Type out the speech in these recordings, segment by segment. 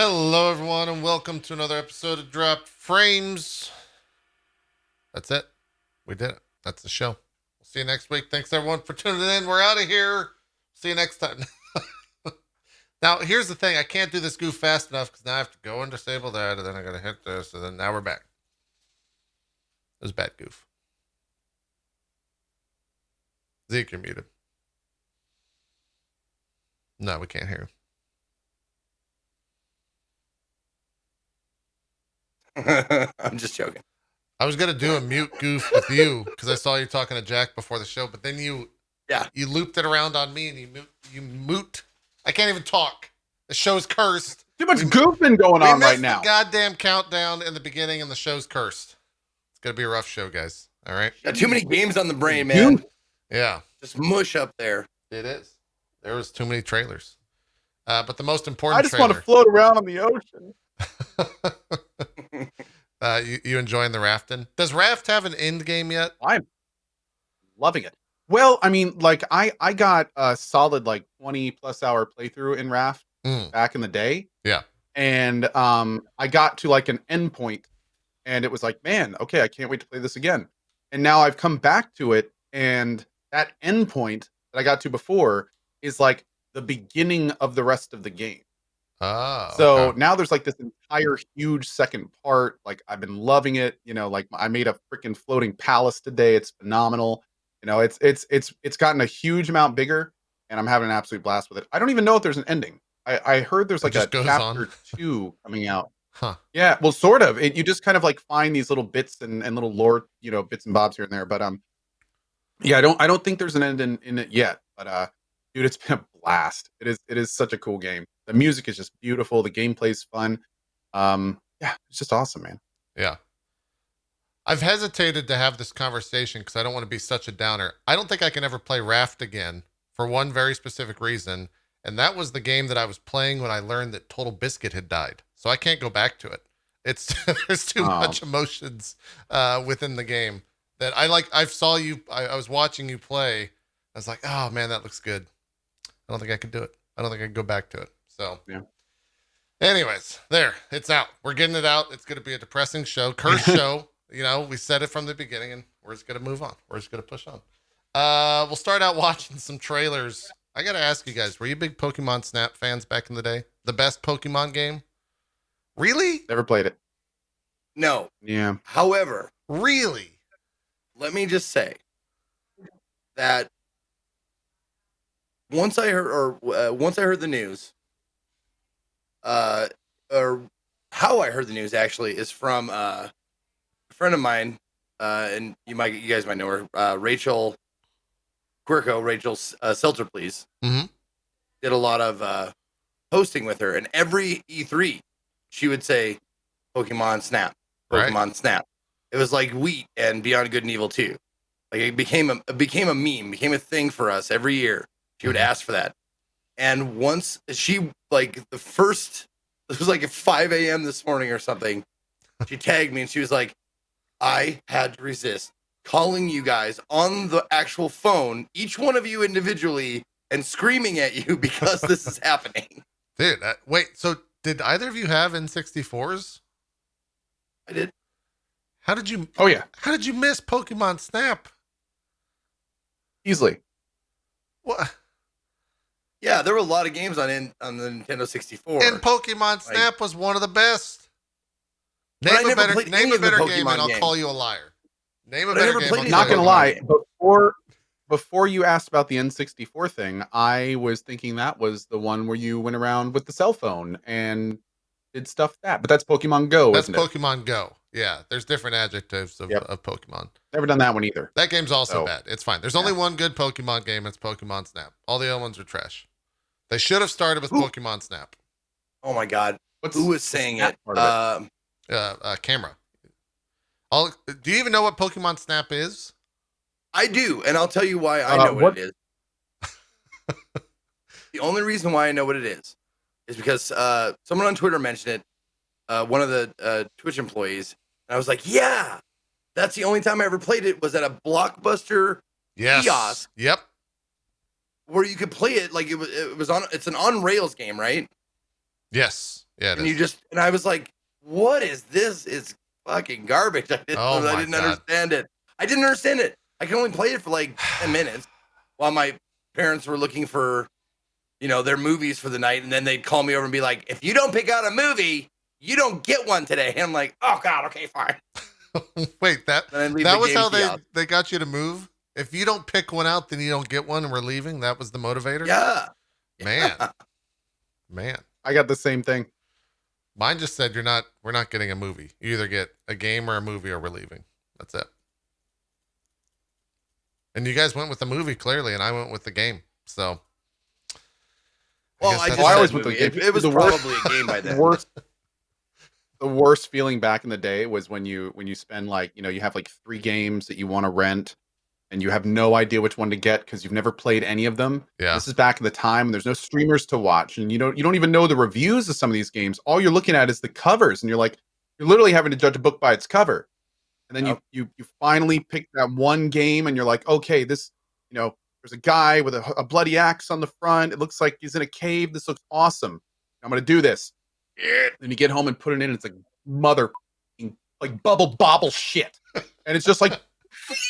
Hello, everyone, and welcome to another episode of Dropped Frames. That's it. We did it. That's the show. We'll see you next week. Thanks, everyone, for tuning in. We're out of here. See you next time. Now, here's the thing. I can't do this goof fast enough because now I have to go and disable that, and then I got to hit this, and then now we're back. It was a bad goof. Zeke, you're muted. No, we can't hear you. I'm just joking. I was going to do a mute goof with you because I saw you talking to Jack before the show, but then you looped it around on me and you moot. I can't even talk. The show's cursed. Too much goofing going on right now. The goddamn countdown in the beginning and the show's cursed. It's going to be a rough show, guys. All right? Got too many games on the brain, man. Yeah. Just mush up there. It is. There was too many trailers. But the most important I just want to float around on the ocean. You enjoying the rafting? Does Raft have an end game yet? I'm loving it. Well, I mean, like I got a solid 20 plus hour playthrough in Raft back in the day. Yeah. And I got to an end point and it was like, man, okay, I can't wait to play this again. And now I've come back to it, and that end point that I got to before is like the beginning of the rest of the game. Oh, so now there's this entire huge second part. I've been loving it. I made a freaking floating palace today. It's phenomenal. It's gotten a huge amount bigger, and I'm having an absolute blast with it. I don't even know if there's an ending. I heard there's a chapter 2 coming out. Huh. Yeah, well, sort of. You just kind of find these little bits and little lore, bits and bobs here and there. But yeah, I don't think there's an end in it yet. But dude, it's been a blast. It is such a cool game. The music is just beautiful. The gameplay's fun. Yeah, it's just awesome, man. Yeah. I've hesitated to have this conversation because I don't want to be such a downer. I don't think I can ever play Raft again for one very specific reason, and that was the game that I was playing when I learned that Total Biscuit had died. So I can't go back to it. It's there's too much emotions within the game that I saw you. I was watching you play. I was like, oh man, that looks good. I don't think I could do it. I don't think I can go back to it. So yeah. Anyways, there, it's out. We're getting it out. It's going to be a depressing show, cursed show. We said it from the beginning, and we're just going to move on. We're just going to push on. We'll start out watching some trailers. I got to ask you guys, were you big Pokemon Snap fans back in the day? The best Pokemon game? Really? Never played it. No. Yeah. However. Really? Let me just say that once I heard the news, or how I heard the news actually is from a friend of mine, and you guys might know her, Rachel Quirko, Rachel Seltzer, please. Mm-hmm. Did a lot of hosting with her, and every E3 she would say Pokemon Snap, Pokemon Snap. It was like Wheat and Beyond Good and Evil 2. It became a meme, became a thing for us every year. She would ask for that. And once she, it was at 5 a.m. this morning or something, she tagged me and she was like, I had to resist calling you guys on the actual phone, each one of you individually, and screaming at you because this is happening. Dude, wait, so did either of you have N64s? I did. How did you? Oh, yeah. How did you miss Pokemon Snap? Easily. What? Yeah, there were a lot of games on the Nintendo 64. And Pokemon Snap was one of the best. Name a better game and I'll call you a liar. Name a better game. Not going to lie. Before you asked about the N64 thing, I was thinking that was the one where you went around with the cell phone and did stuff but that's Pokemon Go, That's isn't it? Pokemon Go. Yeah, there's different adjectives of Pokemon. Never done that one either. That game's also bad. It's fine. There's only one good Pokemon game. It's Pokemon Snap. All the other ones are trash. They should have started with Pokemon Snap. Oh my God. Who was saying it? Camera. Do you even know what Pokemon Snap is? I do, and I'll tell you why I know what it is. The only reason why I know what it is because someone on Twitter mentioned it, one of the Twitch employees, and I was like, yeah, that's the only time I ever played it was at a Blockbuster kiosk. Yep. Where you could play it like it was on. It's an on rails game, right? Yes. Yeah, and I was like, what is this? It's fucking garbage. I didn't understand it. I didn't understand it. I can only play it for like 10 minutes while my parents were looking for, their movies for the night. And then they'd call me over and be like, if you don't pick out a movie, you don't get one today. And I'm like, oh God, okay, fine. Wait, that was how they got you to move? If you don't pick one out, then you don't get one and we're leaving? That was the motivator? Yeah. Man. I got the same thing. Mine just said we're not getting a movie. You either get a game or a movie or we're leaving. That's it. And you guys went with the movie clearly, and I went with the game. So I always went with the game. It was probably a game by then. The worst feeling back in the day was when you spend like, you have like 3 games that you want to rent and you have no idea which one to get because you've never played any of them. Yeah. This is back in the time when there's no streamers to watch and you don't even know the reviews of some of these games. All you're looking at is the covers and you're literally having to judge a book by its cover. And then you finally pick that one game and you're like, okay, this, there's a guy with a bloody axe on the front. It looks like he's in a cave. This looks awesome. I'm going to do this. Then you get home and put it in. It's like like bubble bobble shit. And it's just like,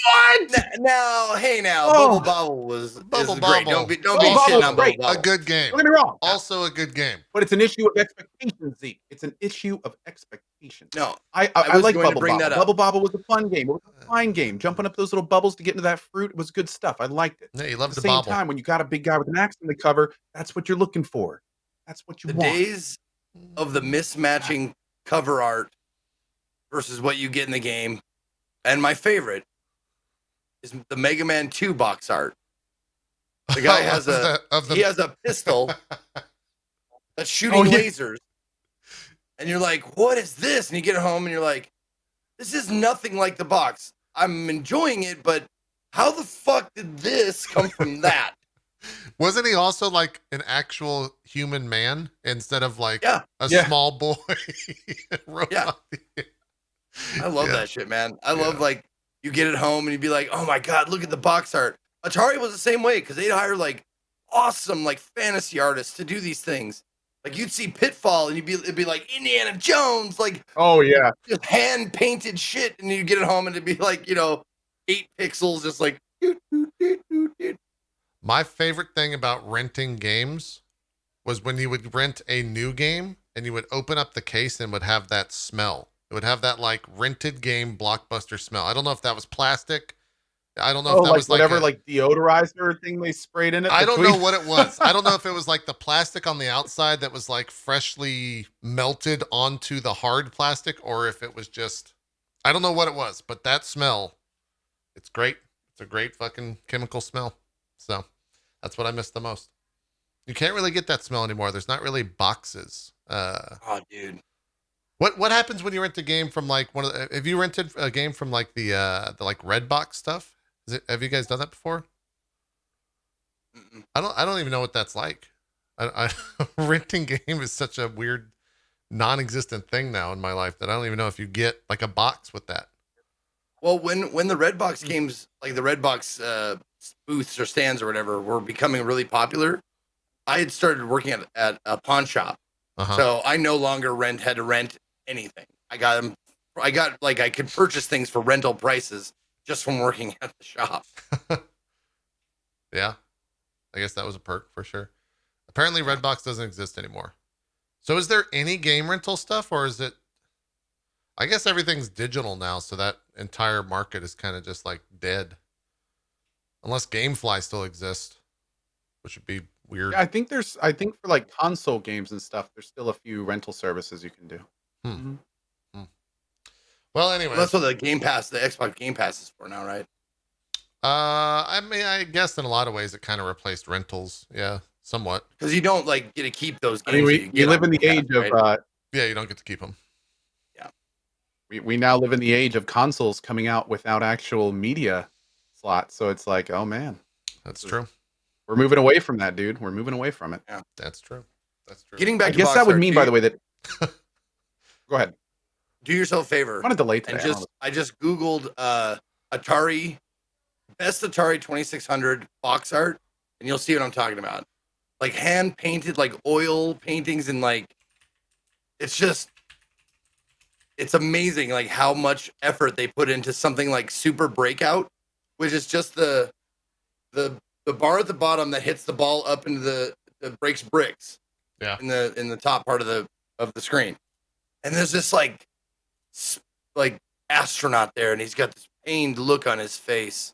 what? Bubble Bobble is great. Don't be shitting on Bubble Bobble. A good game. Don't get me wrong. Also a good game. But it's an issue of expectation, Zeke. It's an issue of expectation. No, I like Bubble Bobble. Bubble Bobble was a fun game. It was a fine game. Jumping up those little bubbles to get into that fruit was good stuff. I liked it. Yeah, you love At the same time, when you got a big guy with an axe in the cover, that's what you're looking for. That's what you want. The days of the mismatching cover art versus what you get in the game, and my favorite is the Mega Man 2 box art. The guy has he has a pistol that's shooting lasers. And you're like, what is this? And you get home and you're like, this is nothing like the box. I'm enjoying it, but how the fuck did this come from that? Wasn't he also like an actual human man instead of like a small boy? Yeah. I love that shit, man. I love like you get it home and you'd be like, oh my God, look at the box art. Atari was the same way because they'd hire like awesome like fantasy artists to do these things. Like you'd see Pitfall and it'd be like Indiana Jones, like just hand painted shit, and you get it home and it'd be like 8 pixels, just like. My favorite thing about renting games was when you would rent a new game and you would open up the case and would have that smell. It would have that like rented game blockbuster smell. I don't know if that was plastic. I don't know if that was whatever like deodorizer thing they sprayed in it. I don't know what it was. I don't know if it was like the plastic on the outside that was like freshly melted onto the hard plastic, or if it was just, I don't know what it was, but that smell, it's great. It's a great fucking chemical smell. So that's what I miss the most. You can't really get that smell anymore. There's not really boxes. Oh, dude. What happens when you rent a game from like have you rented a game from like the like Redbox stuff? Have you guys done that before? Mm-mm. I don't even know what that's like. Renting game is such a weird, non-existent thing now in my life that I don't even know if you get like a box with that. Well, when the Redbox games, like the Redbox booths or stands or whatever, were becoming really popular, I had started working at a pawn shop, so I no longer had to rent anything. I got I could purchase things for rental prices just from working at the shop. Yeah, I guess that was a perk for sure. Apparently Redbox doesn't exist anymore. So is there any game rental stuff, or is it, I guess everything's digital now, so that entire market is kind of just like dead. Unless GameFly still exists, which would be weird. Yeah, I think for like console games and stuff, there's still a few rental services you can do. Well, anyway, that's what the Xbox Game Pass is for now, right? I mean, I guess in a lot of ways it kind of replaced rentals. Yeah, somewhat. Because you don't like get to keep those games. I mean, we live in the age of yeah, you don't get to keep them. Yeah, we now live in the age of consoles coming out without actual media slots. So it's like, oh man, that's true. We're moving away from that, dude. We're moving away from it. Yeah, that's true. That's true. Getting back, I guess that would mean, by the way, that. Go ahead. Do yourself a favor. I'm on a delay today. And I just Googled Atari, best Atari 2600 box art, and you'll see what I'm talking about. Like hand painted, like oil paintings, and like it's amazing like how much effort they put into something like Super Breakout, which is just the bar at the bottom that hits the ball up into the breaks bricks. Yeah. In the top part of the screen. And there's this like astronaut there, and he's got this pained look on his face.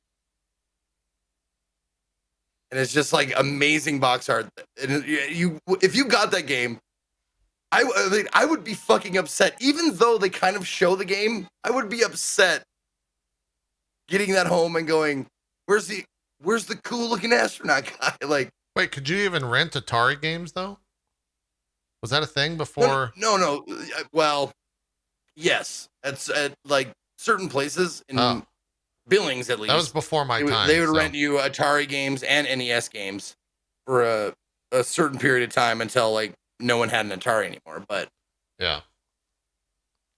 And it's just like amazing box art. And if you got that game, I would be fucking upset. Even though they kind of show the game, I would be upset getting that home and going, where's the cool looking astronaut guy? Like, wait, could you even rent Atari games though? Was that a thing before? No. Well, yes. It's at like certain places in Billings, at least. That was before my time. They would rent you Atari games and NES games for a certain period of time until like no one had an Atari anymore. But yeah,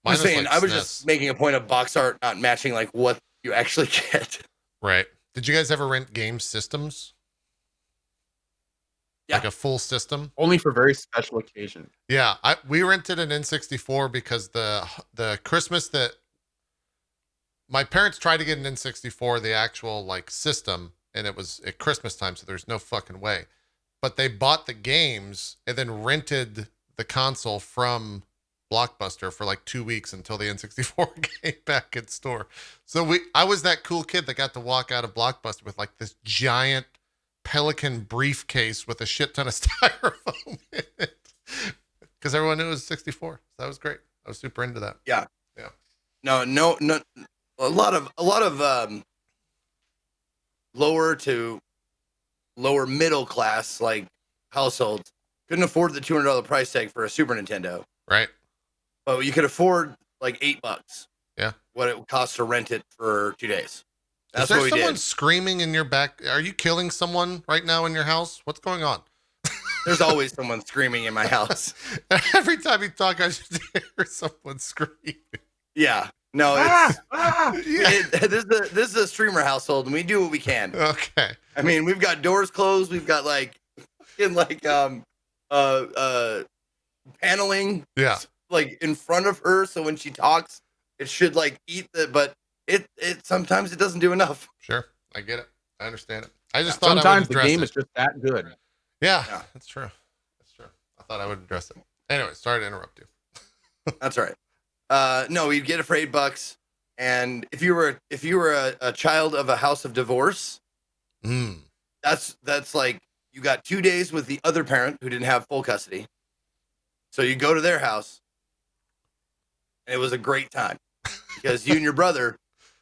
I'm saying I was just making a point of box art not matching like what you actually get. Right. Did you guys ever rent game systems? Yeah. Like a full system? Only for very special occasions. Yeah, we rented an N64 because the Christmas that my parents tried to get an N64, the actual like system, and it was at Christmas time, so there's no fucking way. But they bought the games and then rented the console from Blockbuster for like 2 weeks until the N64 came back in store. So I was that cool kid that got to walk out of Blockbuster with like this giant Pelican briefcase with a shit ton of styrofoam in it, because everyone knew it was 64. So that was great. I was super into that. Yeah. No. A lot of lower to lower middle class like households couldn't afford the $200 price tag for a Super Nintendo. Right. But you could afford like $8. Yeah. What it would cost to rent it for 2 days. That's what we did. Is there someone screaming in your back? Are you killing someone right now in your house? What's going on? There's always someone screaming in my house. Every time you talk, I should hear someone scream. Yeah. No, this is a streamer household, and we do what we can. Okay. I mean, we've got doors closed. We've got paneling. Yeah. Like in front of her, so when she talks, it should like eat but it sometimes it doesn't do enough. Sure, I get it. I understand it. I just thought sometimes the game is just that good. Yeah, that's true. That's true. I thought I would address it. Anyway, sorry to interrupt you. That's all right. No, you'd get it for $8, and if you were a child of a house of divorce, that's like you got 2 days with the other parent who didn't have full custody. So you go to their house, and it was a great time because you and your brother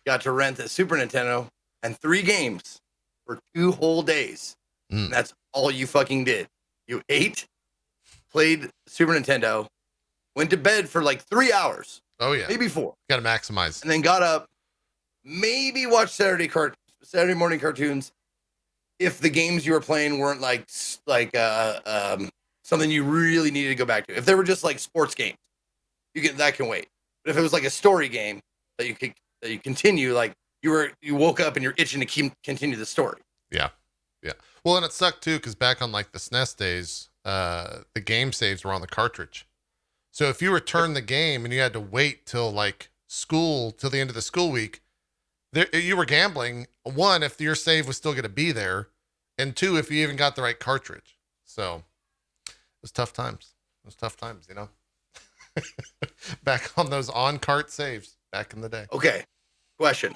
got to rent a Super Nintendo and 3 games for 2 whole days. And that's all you fucking did. You ate, played Super Nintendo, went to bed for like 3 hours. Oh yeah, maybe 4. Got to maximize. And then got up, maybe watched Saturday morning cartoons. If the games you were playing weren't like something you really needed to go back to. If they were just like sports games, that can wait. But if it was like a story game that you continue, like you woke up and you're itching to continue the story. Yeah. Well, and it sucked too because back on like the SNES days, the game saves were on the cartridge. So if you returned the game and you had to wait till like till the end of the school week, you were gambling. 1, if your save was still going to be there, and 2, if you even got the right cartridge. So it was tough times. You know. Back on those on-cart saves back in the day. Okay, question.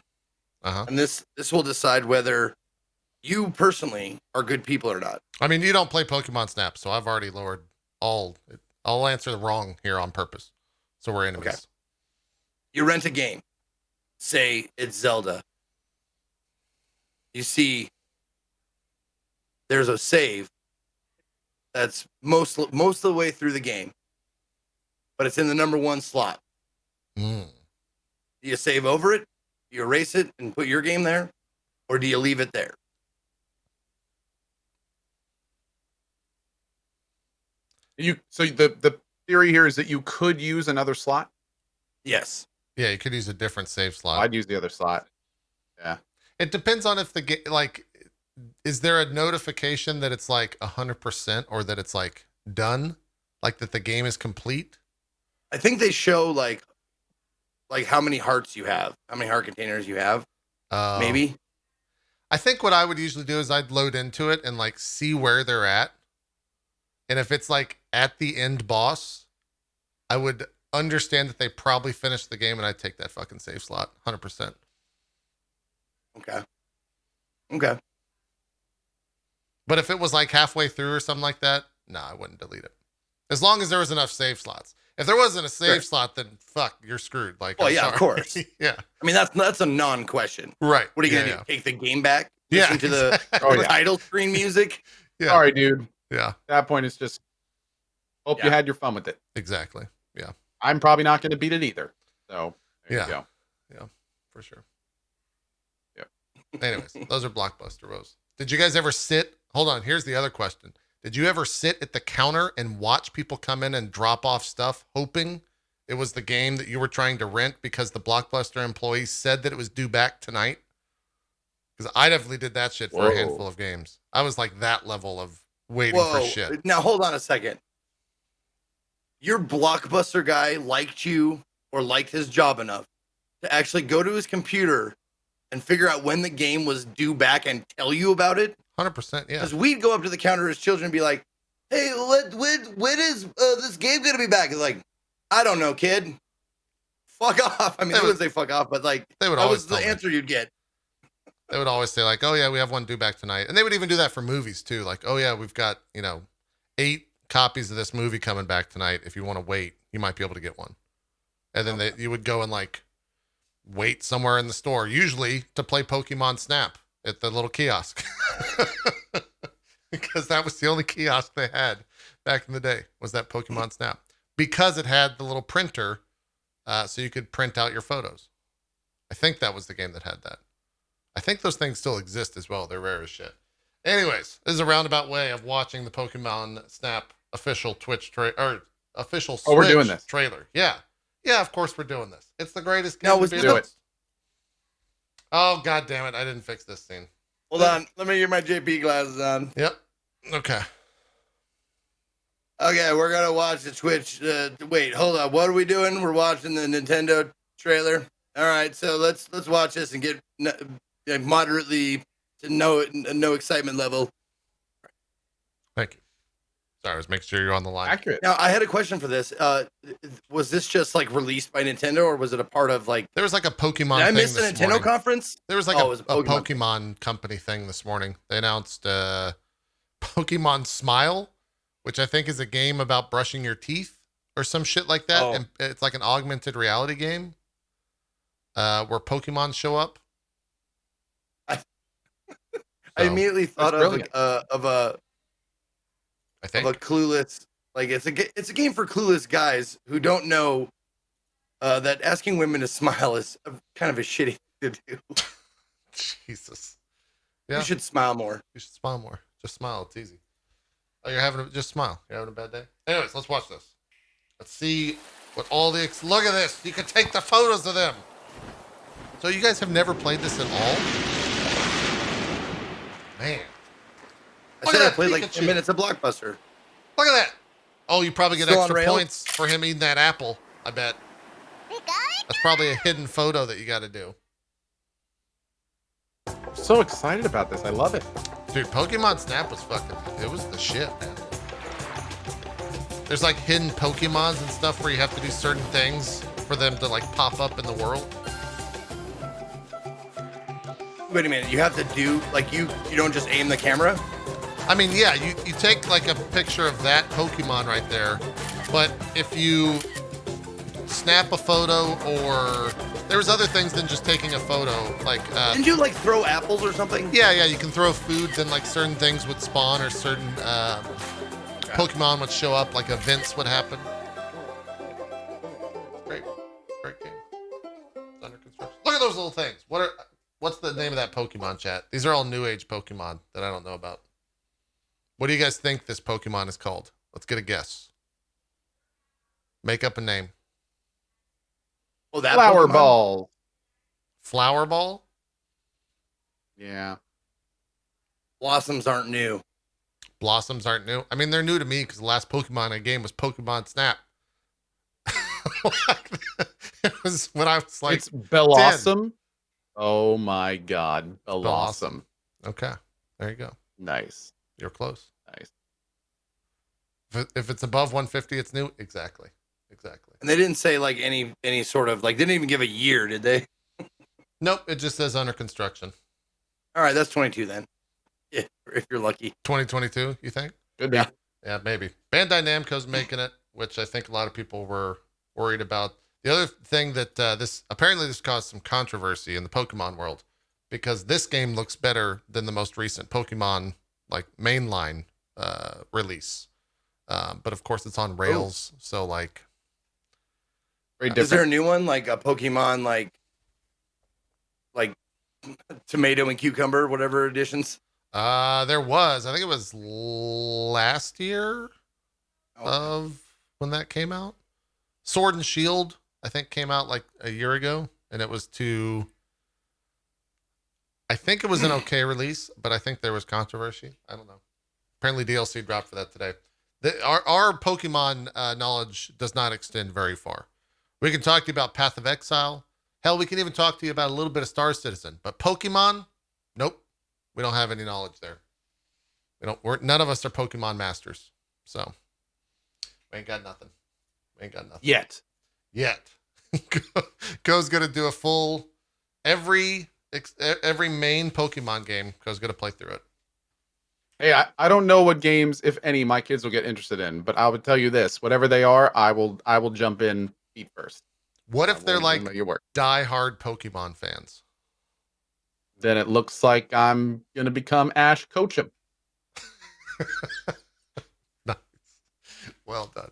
And this will decide whether you personally are good people or not. I mean, you don't play Pokemon Snap, so I've already lowered I'll answer the wrong here on purpose. So we're enemies. Okay. You rent a game. Say it's Zelda. You see there's a save that's most of the way through the game, but it's in the number 1 slot. Do you save over it? Do you erase it and put your game there? Or do you leave it there? So the theory here is that you could use another slot? Yes. Yeah, you could use a different save slot. I'd use the other slot. Yeah. It depends on if the game, like, is there a notification that it's like 100% or that it's like done? Like that the game is complete? I think they show like how many hearts you have, how many heart containers you have. Maybe. I think what I would usually do is I'd load into it and like see where they're at. And if it's like at the end boss, I would understand that they probably finished the game and I'd take that fucking save slot 100%. Okay. But if it was like halfway through or something like that, no, I wouldn't delete it. As long as there was enough save slots. If there wasn't a save slot, then fuck, you're screwed. Like, well, yeah, of course. Yeah. I mean, that's a non-question. Right. What are you gonna do? Take the game back? Yeah. Listen to the title screen music? Yeah. Sorry, dude. Yeah. At that point, it's just hope you had your fun with it. Exactly. Yeah. I'm probably not going to beat it either. So there you go. Yeah, for sure. Yeah. Anyways, those are Blockbuster Rose. Did you guys ever sit? Hold on. Here's the other question. Did you ever sit at the counter and watch people come in and drop off stuff, hoping it was the game that you were trying to rent because the Blockbuster employees said that it was due back tonight? Because I definitely did that shit for a handful of games. I was like that level of waiting for shit. Now, hold on a second. Your Blockbuster guy liked you or liked his job enough to actually go to his computer and figure out when the game was due back and tell you about it? 100%, yeah. Because we'd go up to the counter as children and be like, hey, when is this game going to be back? It's like, I don't know, kid. Fuck off. I mean, they wouldn't say fuck off, but like, they would that always was the answer you'd get. They would always say like, oh yeah, we have one due back tonight. And they would even do that for movies too. Like, oh yeah, we've got, 8 copies of this movie coming back tonight. If you want to wait, you might be able to get one. And then you would go and like wait somewhere in the store, usually to play Pokemon Snap at the little kiosk. Because that was the only kiosk they had back in the day, was that Pokemon Snap. Because it had the little printer, so you could print out your photos. I think that was the game that had that. I think those things still exist as well. They're rare as shit. Anyways, this is a roundabout way of watching the Pokemon Snap official Twitch official Switch we're doing this trailer. Yeah. Yeah, of course we're doing this. It's the greatest game. Now, was do it. Oh, god damn it. I didn't fix this scene. Hold on. Let me get my JP glasses on. Yep. Okay. Okay, we're going to watch the Twitch. Wait, hold on. What are we doing? We're watching the Nintendo trailer. All right, so let's watch this and get moderately to no excitement level. Thank you. Sorry, I was making sure you're on the line. Accurate. Now, I had a question for this. Was this just like released by Nintendo, or was it a part of like? There was like a Pokemon. Did I thing miss the this Nintendo morning. conference? There was like it a was Pokemon company thing this morning. They announced Pokemon Smile, which I think is a game about brushing your teeth or some shit like that. Oh. And it's like an augmented reality game where Pokemon show up. I immediately thought of I think a clueless, like it's a game for clueless guys who don't know that asking women to smile is kind of a shitty thing to do. Jesus. Yeah. You should smile more. You should smile more. Just smile. It's easy. Oh, just smile. You're having a bad day. Anyways, let's watch this. Let's see what all the look at this. You can take the photos of them. So you guys have never played this at all? Man. I said I played like 10 minutes of Blockbuster. Look at that. Oh, you probably get Still on extra rails? points for him eating that apple, I bet. That's probably a hidden photo that you got to do. I'm so excited about this. I love it. Dude, Pokemon Snap was it was the shit, man. There's like hidden Pokemons and stuff where you have to do certain things for them to like pop up in the world. Wait a minute, you have to do like you don't just aim the camera? I mean, yeah, you take like a picture of that Pokemon right there, but if you snap a photo or there's other things than just taking a photo, like Didn't you like throw apples or something? yeah, you can throw foods and like certain things would spawn or certain Pokemon would show up, like events would happen. Great game. It's under construction. Look at those little things. What's the name of that Pokemon, chat? These are all new age Pokemon that I don't know about. What do you guys think this Pokemon is called? Let's get a guess. Make up a name. Oh, that Flower Pokemon? ball. Flower Ball? Yeah. Blossoms aren't new. Blossoms aren't new. I mean, they're new to me because the last Pokemon I game was Pokemon Snap. It was when I was like, it's Bellossom. Oh my God, Bellossom. Bellossom. Okay, there you go. Nice. You're close. Nice. If it's above 150, it's new. Exactly. And they didn't say like any sort of like, they didn't even give a year, did they? Nope, it just says under construction. All right, that's 22 then. Yeah, if you're lucky. 2022, you think? Good. Yeah. Yeah, maybe. Bandai Namco's making it, which I think a lot of people were worried about. The other thing that this caused some controversy in the Pokemon world, because this game looks better than the most recent Pokemon like mainline release. But of course, it's on rails, so like. Very different. Is there a new one like a Pokemon like tomato and cucumber, whatever editions? There was. I think it was last year of when that came out. Sword and Shield, I think, came out like a year ago, and it was to. I think it was an okay release, but I think there was controversy. I don't know. Apparently, DLC dropped for that today. Our Pokemon knowledge does not extend very far. We can talk to you about Path of Exile. Hell, we can even talk to you about a little bit of Star Citizen. But Pokemon, nope. We don't have any knowledge there. None of us are Pokemon masters. So we ain't got nothing. Yet. Cohh's gonna do a full every main Pokemon game. Cohh's gonna play through it. Hey, I don't know what games, if any, my kids will get interested in, but I would tell you this: whatever they are, I will jump in feet first. What if they're like your work? die-hard Pokemon fans? Then it looks like I'm gonna become Ash Ketchum. Nice. Well done.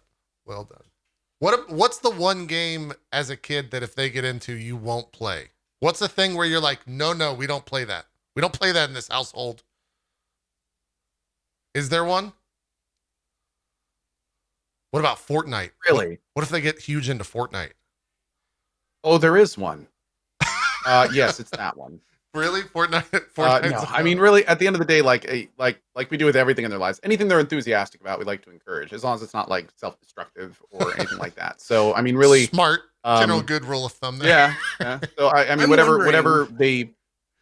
What's the one game as a kid that if they get into you won't play? What's the thing where you're like, no, we don't play that. We don't play that in this household. Is there one? What about Fortnite? Really? What if they get huge into Fortnite? Oh, there is one. Yes, it's that one. Really? Fortnite? No, I mean, really, at the end of the day, like we do with everything in their lives, anything they're enthusiastic about, we like to encourage, as long as it's not like self-destructive or anything like that. So, I mean, really smart, general good rule of thumb there. Yeah. So, I mean, whatever they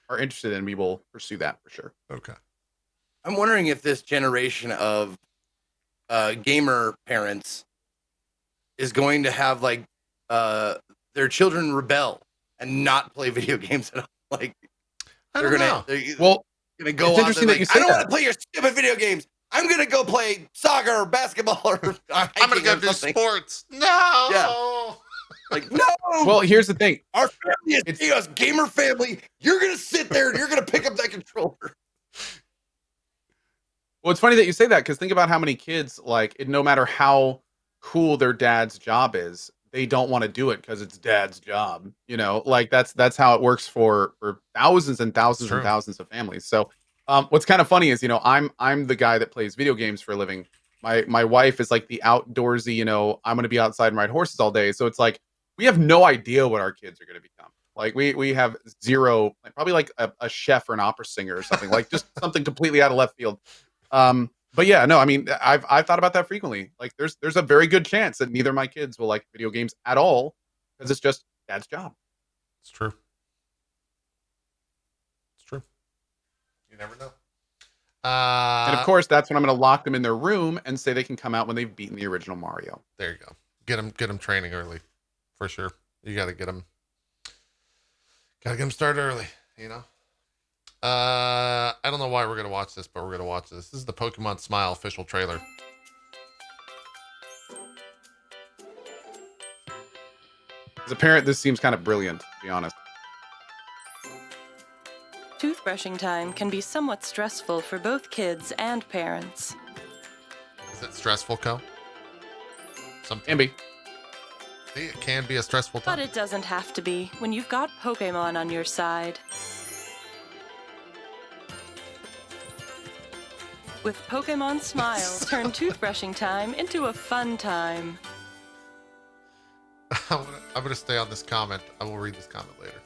are interested in, we will pursue that for sure. Okay. I'm wondering if this generation of gamer parents is going to have like their children rebel and not play video games at all. Like they're gonna go it's on. Interesting that you say I don't want to play your stupid video games. I'm gonna go play soccer or basketball or I'm gonna go do sports. No. Yeah. Like no. Well, here's the thing. Our family is us gamer family. You're gonna sit there and you're gonna pick up that controller. Well, it's funny that you say that, because think about how many kids, like, no matter how cool their dad's job is, they don't want to do it because it's dad's job. You know, like that's how it works for thousands and thousands and thousands of families. So, what's kind of funny is, I'm the guy that plays video games for a living. My wife is like the outdoorsy, I'm going to be outside and ride horses all day. So it's like we have no idea what our kids are going to become. Like we have zero, probably like a chef or an opera singer or something, like just something completely out of left field. But yeah, no, I mean, I've thought about that frequently. Like there's a very good chance that neither of my kids will like video games at all, because it's just dad's job. It's true. You never know. And of course, that's when I'm going to lock them in their room and say they can come out when they've beaten the original Mario. There you go. Get them training early, for sure. You got to get them started early. I don't know why we're going to watch this, but we're going to watch this. This is the Pokemon Smile official trailer. As a parent, this seems kind of brilliant, to be honest. Toothbrushing time can be somewhat stressful for both kids and parents. Is it stressful, Cohh? Can be. See, it can be a stressful time. But it doesn't have to be when you've got Pokemon on your side. With Pokemon Smile, turn toothbrushing time into a fun time. I'm going to stay on this comment. I will read this comment later.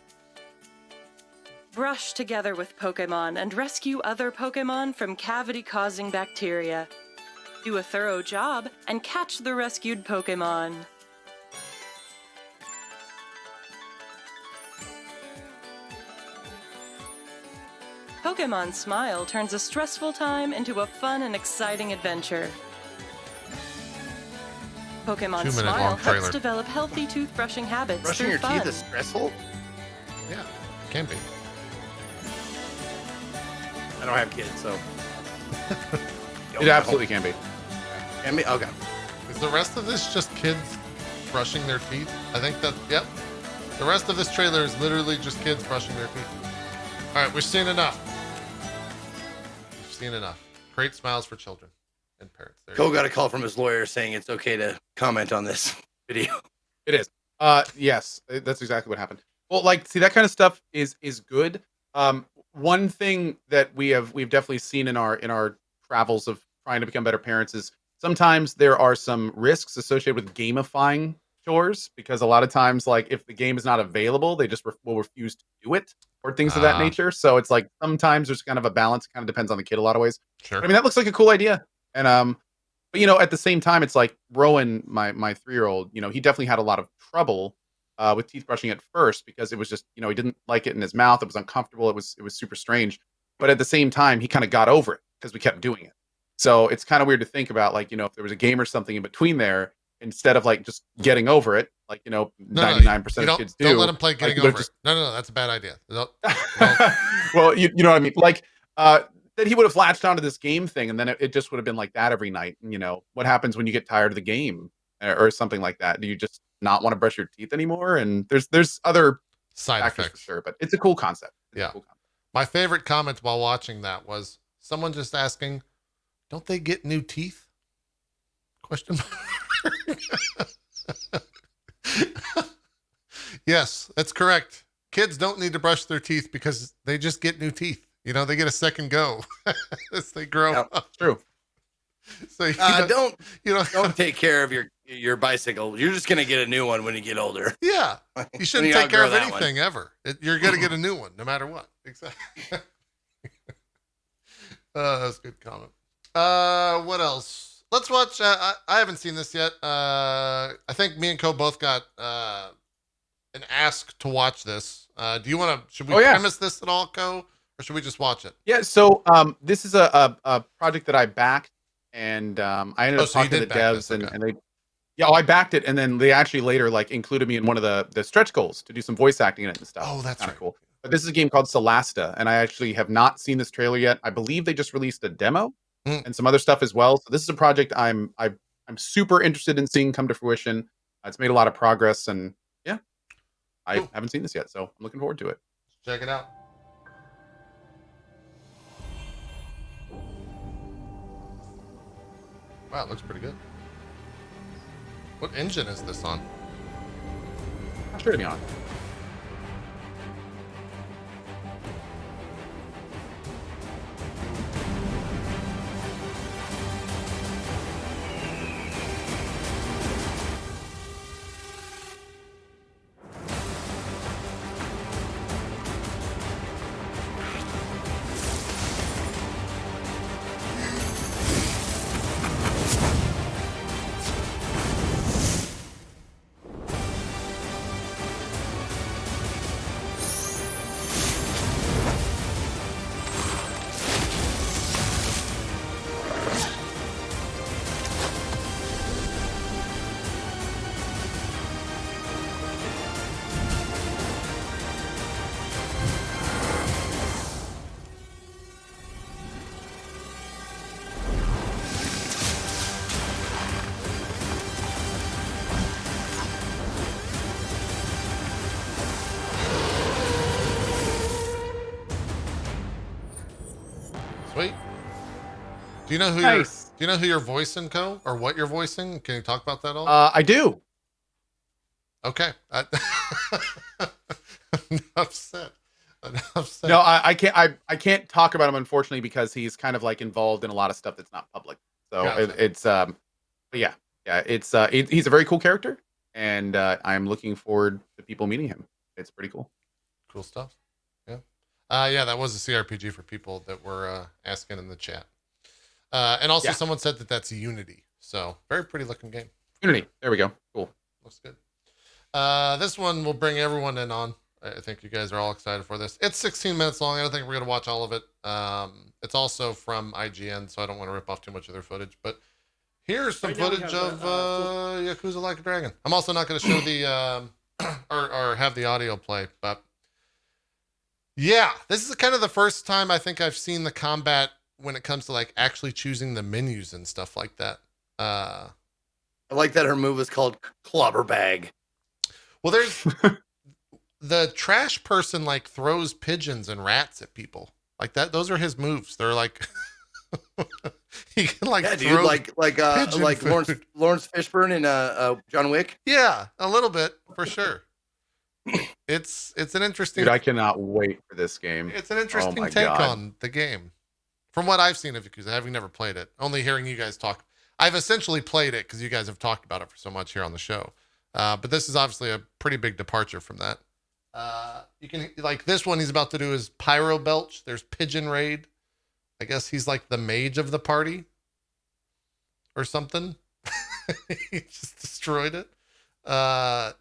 Brush together with Pokemon and rescue other Pokemon from cavity-causing bacteria. Do a thorough job and catch the rescued Pokemon. Pokemon Smile turns a stressful time into a fun and exciting adventure. Pokemon 2-minute Smile long trailer. helps develop healthy toothbrushing habits Brushing through your fun. teeth is stressful? Yeah, can be. I don't have kids, so. It absolutely can be. Can be? Okay. Is the rest of this just kids brushing their teeth? I think that, yep. The rest of this trailer is literally just kids brushing their teeth. All right, we've seen enough. We've seen enough. Create smiles for children and parents. There you Cohh go. got a call from his lawyer saying it's okay to comment on this video. It is. Yes, that's exactly what happened. Well, like, see, that kind of stuff is good. One thing that we've definitely seen in our travels of trying to become better parents is sometimes there are some risks associated with gamifying chores, because a lot of times, like, if the game is not available, they just will refuse to do it or things of that nature. So it's like sometimes there's kind of a balance. It kind of depends on the kid a lot of ways. Sure. But, I mean, that looks like a cool idea. And but at the same time, it's like Rowan, my 3-year-old, he definitely had a lot of trouble with teeth brushing at first, because it was just, he didn't like it in his mouth. It was uncomfortable. It was super strange. But at the same time, he kind of got over it because we kept doing it. So it's kind of weird to think about, like, if there was a game or something in between there, instead of like just getting over it, like, 99% of kids do. Don't let him play getting over it. No, that's a bad idea. Well, you know what I mean? Like, that he would have latched onto this game thing, and then it just would have been like that every night. And, what happens when you get tired of the game or something like that? Do you just not want to brush your teeth anymore? And there's other side factors effects for sure, but it's a cool concept. Yeah. My favorite comment while watching that was someone just asking, "Don't they get new teeth?" Question mark. Yes, that's correct. Kids don't need to brush their teeth because they just get new teeth. They get a second go as they grow up. True. So don't take care of your bicycle. You're just gonna get a new one when you get older. Yeah, you shouldn't take care of anything ever. You're gonna get a new one no matter what. Exactly. That's a good comment. What else? Let's watch. I haven't seen this yet. I think me and Cohh both got an ask to watch this. Do you want to? Should we premise this at all, Cohh, or should we just watch it? Yeah. So this is a project that I backed, and I ended up talking to the devs, and they. Yeah, I backed it, and then they actually later like included me in one of the stretch goals to do some voice acting in it and stuff. Oh, that's kind of cool. But this is a game called Solasta, and I actually have not seen this trailer yet. I believe they just released a demo and some other stuff as well. So this is a project I'm super interested in seeing come to fruition. It's made a lot of progress, and yeah, I haven't seen this yet, so I'm looking forward to it. Check it out. Wow, it looks pretty good. What engine is this on? Not sure, to be honest. Sweet. Do you know who you're voicing, Cohh, or what you're voicing? Can you talk about that at all? I do. Okay. Enough said. No, I can't talk about him, unfortunately, because he's kind of like involved in a lot of stuff that's not public. So Gotcha. he's a very cool character, and I'm looking forward to people meeting him. It's pretty cool. Cool stuff. Yeah, that was a CRPG for people that were asking in the chat. And also someone said that that's Unity. So very pretty looking game. Unity. There we go. Cool. Looks good. This one will bring everyone in on. I think you guys are all excited for this. It's 16 minutes long. I don't think we're going to watch all of it. It's also from IGN, so I don't want to rip off too much of their footage. But here's some footage of Yakuza Like a Dragon. I'm also not going to show the or have the audio play, but yeah, this is kind of the first time I think I've seen the combat when it comes to like actually choosing the menus and stuff like that. I like that her move is called Clobber Bag. Well, there's the trash person like throws pigeons and rats at people like that. Those are his moves. They're like he can like dude, like food. Lawrence Fishburne in John Wick. Yeah, a little bit for sure. It's an interesting. Dude, I cannot wait for this game. It's an interesting take on the game. From what I've seen of Yakuza, having never played it, only hearing you guys talk. I've essentially played it because you guys have talked about it for so much here on the show. But this is obviously a pretty big departure from that. You can like this one he's about to do is Pyro Belch. There's Pigeon Raid. I guess he's like the mage of the party or something. He just destroyed it. Yeah,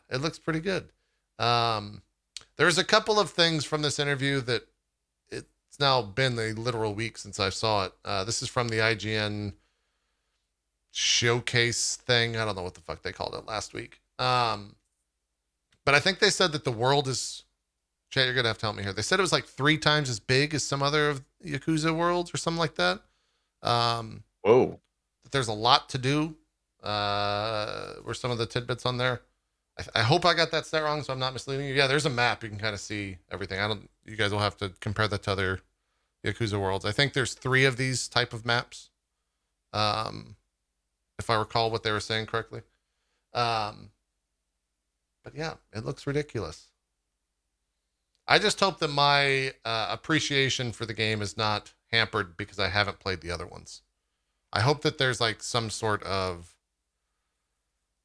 it looks pretty good. There's a couple of things from this interview that it's now been a literal week since I saw it. This is from the IGN showcase thing. I don't know what the fuck they called it last week. But I think they said that the world is, Jay, you're going to have to help me here. They said it was like 3 times as big as some other of Yakuza worlds or something like that. Whoa. That there's a lot to do. Were some of the tidbits on there. I hope I got that stat wrong, so I'm not misleading you. Yeah, there's a map. You can kind of see everything. You guys will have to compare that to other Yakuza worlds. I think there's 3 of these type of maps. If I recall what they were saying correctly. But yeah, it looks ridiculous. I just hope that my appreciation for the game is not hampered because I haven't played the other ones. I hope that there's like some sort of,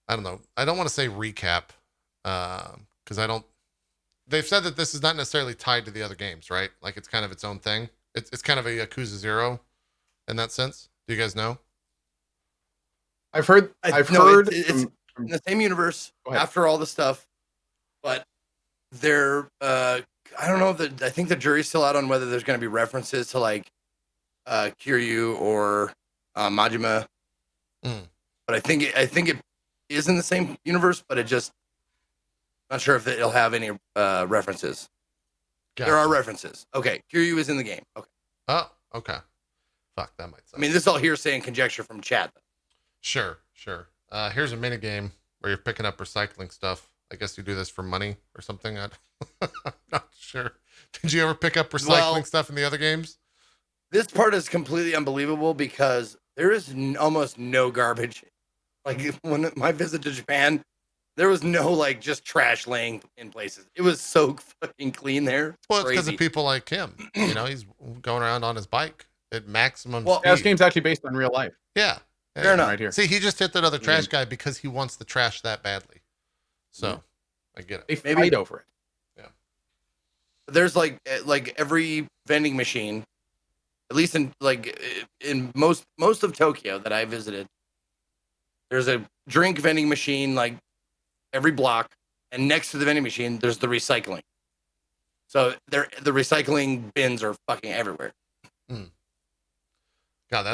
I don't know. I don't want to say recap because they've said that this is not necessarily tied to the other games, right? Like it's kind of its own thing. It's kind of a Yakuza 0 in that sense. Do you guys know? I've heard. It's in the same universe after all the stuff, but they're, I don't know I think the jury's still out on whether there's going to be references to like Kiryu or Majima. But I think it is in the same universe, but it just not sure if it'll have any references. Gotcha. There are references. Okay, Kiryu is in the game. Okay. Oh, okay. Fuck, that might suck. I mean, this is all hearsay and conjecture from chat. Though. Sure. Here's a mini game where you're picking up recycling stuff. I guess you do this for money or something. I'm not sure. Did you ever pick up recycling stuff in the other games? This part is completely unbelievable because there is almost no garbage. Like when my visit to Japan, there was no like just trash laying in places. It was so fucking clean there. Well, it's because of people like him. You know, he's going around on his bike at maximum speed. This game's actually based on real life. Yeah. Fair enough. Right here. See, he just hit that other trash guy because he wants the trash that badly. So, I get it. They fight over it. Yeah. There's like every vending machine, at least in most of Tokyo that I visited, there's a drink vending machine like every block, and next to the vending machine, there's the recycling. So the recycling bins are fucking everywhere. God,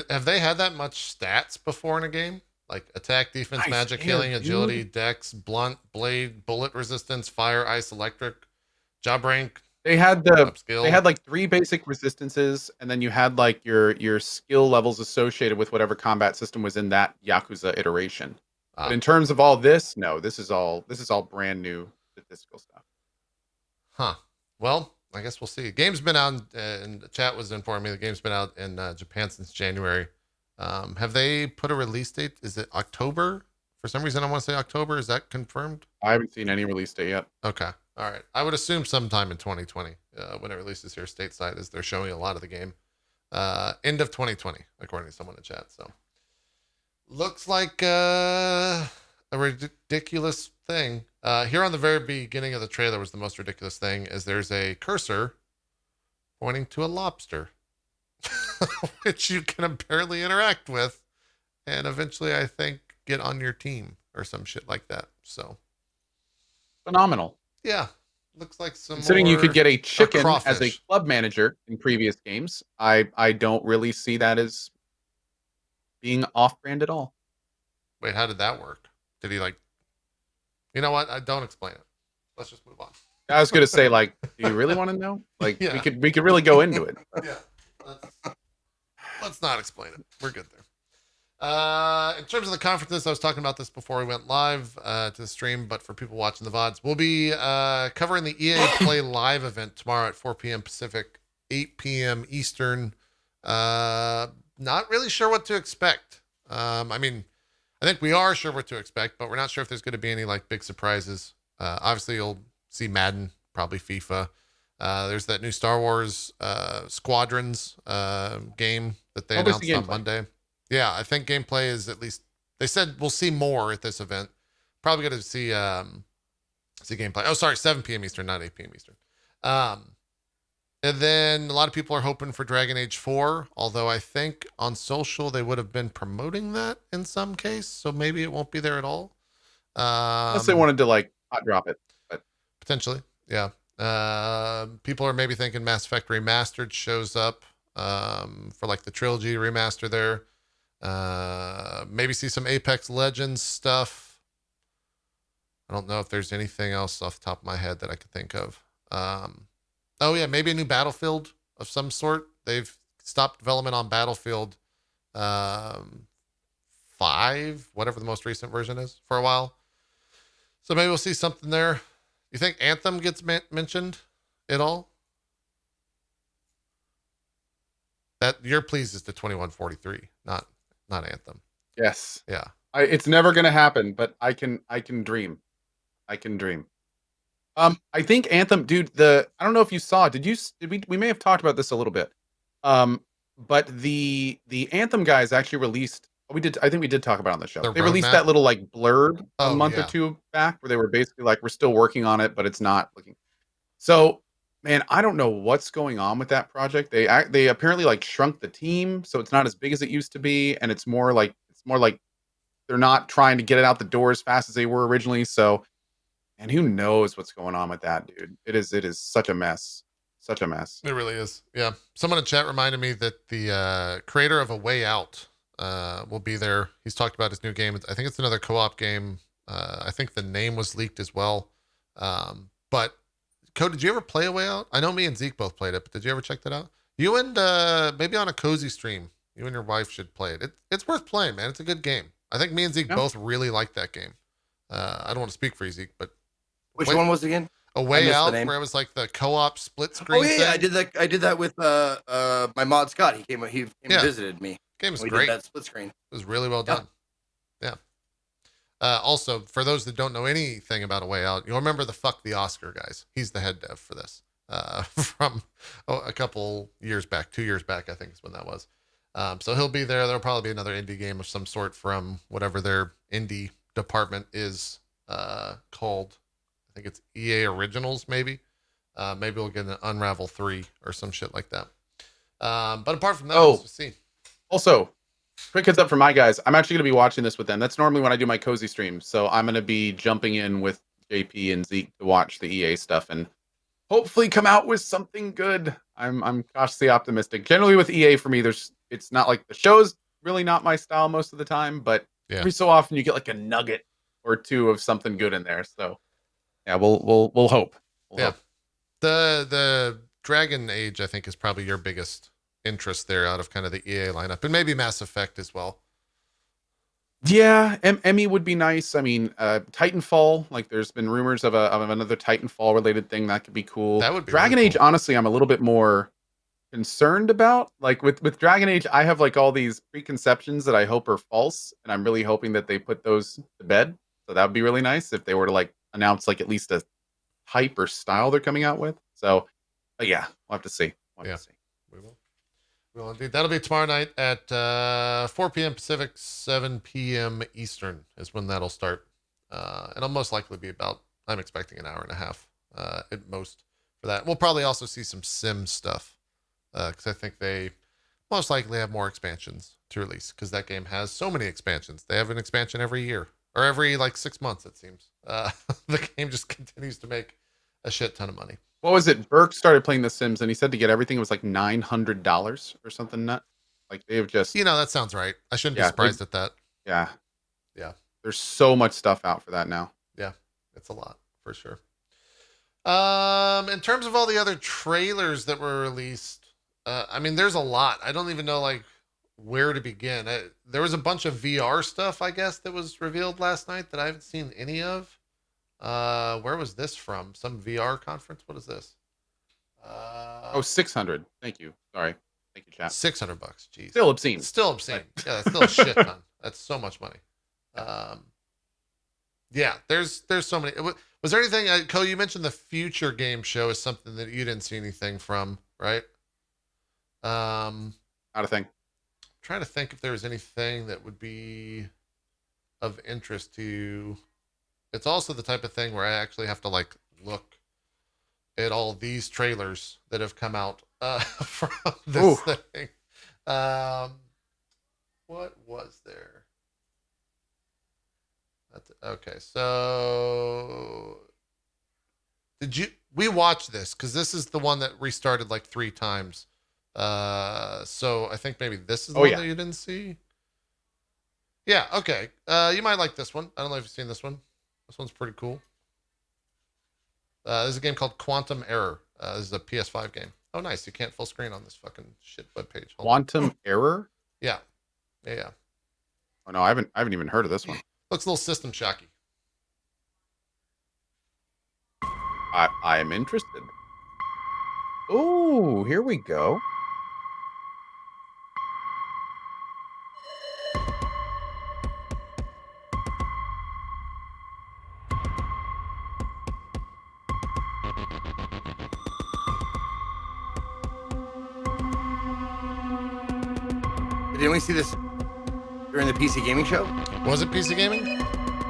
have they had that much stats before in a game? Like attack, defense, magic, healing, agility, dex, blunt, blade, bullet resistance, fire, ice, electric, job rank. They had like 3 basic resistances, and then you had like your skill levels associated with whatever combat system was in that Yakuza iteration. But in terms of all this, no, this is all brand new statistical stuff. Huh. Well, I guess we'll see. Game's been out, and the chat was informing me the game's been out in Japan since January. Have they put a release date? Is it October? For some reason, I want to say October. Is that confirmed? I haven't seen any release date yet. Okay. All right. I would assume sometime in 2020 when it releases here stateside, as they're showing a lot of the game. End of 2020, according to someone in chat. So looks like a ridiculous thing. Here on the very beginning of the trailer was the most ridiculous thing, is there's a cursor pointing to a lobster, which you can apparently interact with, and eventually I think get on your team or some shit like that. So phenomenal. Yeah, looks like some Considering more you could get a chicken as a crawfish. club manager in previous games, I don't really see that as being off-brand at all. Wait, how did that work? Did he like? You know what? I don't explain it. Let's just move on. I was gonna say, like, do you really want to know? Like, Yeah. we could really go into it. Yeah. Let's not explain it. We're good there. In terms of the conferences, I was talking about this before we went live to the stream, but for people watching the VODs, we'll be covering the EA Play Live event tomorrow at 4 p.m. Pacific, 8 p.m. Eastern. Not really sure what to expect. I mean, I think we are sure what to expect, but we're not sure if there's going to be any like big surprises. Obviously, you'll see Madden, probably FIFA. There's that new Star Wars Squadrons game that they announced on Monday. Yeah, I think gameplay is at least, they said we'll see more at this event. Probably going to see gameplay. Oh, sorry, 7 p.m. Eastern, not 8 p.m. Eastern. And then a lot of people are hoping for Dragon Age 4, although I think on social they would have been promoting that in some case, so maybe it won't be there at all. Unless they wanted to like hot drop it, but potentially, yeah. People are maybe thinking Mass Effect Remastered shows up for like the trilogy remaster there. Maybe see some Apex Legends stuff. I don't know if there's anything else off the top of my head that I could think of. Oh yeah, maybe a new Battlefield of some sort. They've stopped development on Battlefield 5, whatever the most recent version is, for a while. So maybe we'll see something there. You think Anthem gets mentioned at all? That you're pleased is the 2143, not Anthem. Yes. Yeah. It's never going to happen, but I can dream. I can dream. I think Anthem, dude, I don't know if you saw, we may have talked about this a little bit. But the Anthem guys actually released, I think we did talk about it on the show. They released that little like blurb a month or two back where they were basically like, we're still working on it, but it's not looking. So, man, I don't know what's going on with that project. They apparently like shrunk the team, so it's not as big as it used to be, and it's more like they're not trying to get it out the door as fast as they were originally. So, and who knows what's going on with that, dude? It is such a mess. Such a mess. It really is. Yeah. Someone in chat reminded me that the creator of A Way Out will be there. He's talked about his new game. I think it's another co-op game. I think the name was leaked as well. But Cohh, did you ever play A Way Out? I know me and Zeke both played it, but did you ever check that out? You and maybe on a cozy stream, you and your wife should play it. It's worth playing, man. It's a good game. I think me and Zeke both really like that game. I don't want to speak for you, Zeke, but which one was it again? A Way Out, where it was like the co-op split screen. Oh yeah, thing. I did that with my mod Scott. He came and visited me. Game was great. Did that split screen. It was really well done. Yeah. Also, for those that don't know anything about A Way Out, you'll remember the Fuck the Oscar guys. He's the head dev for this from a couple years back, 2 years back, I think is when that was. So he'll be there. There'll probably be another indie game of some sort from whatever their indie department is called. I think it's EA Originals, maybe. Maybe we'll get an Unravel 3 or some shit like that. But apart from that, we'll see. Also, quick heads up for my guys. I'm actually going to be watching this with them. That's normally when I do my cozy stream. So I'm going to be jumping in with JP and Zeke to watch the EA stuff and hopefully come out with something good. I'm cautiously optimistic. Generally with EA for me, it's not like the show's really not my style most of the time, but every so often you get like a nugget or two of something good in there. So yeah, we'll hope. We'll hope. The Dragon Age, I think, is probably your biggest interest there out of kind of the EA lineup, and maybe Mass Effect as well. Yeah, Emmy would be nice. I mean, Titanfall, like there's been rumors of another Titanfall related thing that could be cool. That would be Dragon really Age. cool. Honestly, I'm a little bit more concerned about. Like with Dragon Age, I have like all these preconceptions that I hope are false, and I'm really hoping that they put those to bed. So that would be really nice if they were to like announce like at least a type or style they're coming out with. So, but yeah, we'll have to see. We will. Well, indeed. That'll be tomorrow night at 4 p.m. Pacific, 7 p.m. Eastern is when that'll start. And it'll most likely be I'm expecting an hour and a half at most for that. We'll probably also see some sim stuff because I think they most likely have more expansions to release because that game has so many expansions. They have an expansion every year. or every like 6 months, it seems. The game just continues to make a shit ton of money. What was it? Burke started playing The Sims, and he said to get everything it was like $900 or something nuts. Like they've just, That sounds right. I shouldn't be surprised at that. Yeah. Yeah. There's so much stuff out for that now. Yeah, it's a lot for sure. In terms of all the other trailers that were released, I mean, there's a lot. I don't even know like where to begin. There was a bunch of VR stuff, I guess, that was revealed last night that I haven't seen any of. Where was this from? Some VR conference? What is this? 600. Thank you. Sorry. Thank you, chat. $600. Jeez. Still obscene. Still obscene. Yeah, that's still a shit ton. That's so much money. Yeah, there's so many. Was there anything, Cohh, you mentioned the future game show is something that you didn't see anything from, right? Not a thing. Trying to think if there was anything that would be of interest to you. It's also the type of thing where I actually have to like look at all these trailers that have come out from this thing. What was there? Okay, so we watched this because this is the one that restarted like 3 times. So I think maybe this is the one that you didn't see. Yeah, okay. You might like this one. I don't know if you've seen this one. This one's pretty cool. This is a game called Quantum Error. This is a PS5 game. Oh, nice. You can't full screen on this fucking shit webpage. Quantum Error? Yeah. Oh no, I haven't even heard of this one. Looks a little System Shocky. I am interested. Oh, here we go. Didn't we see this during the PC gaming show? Was it PC gaming?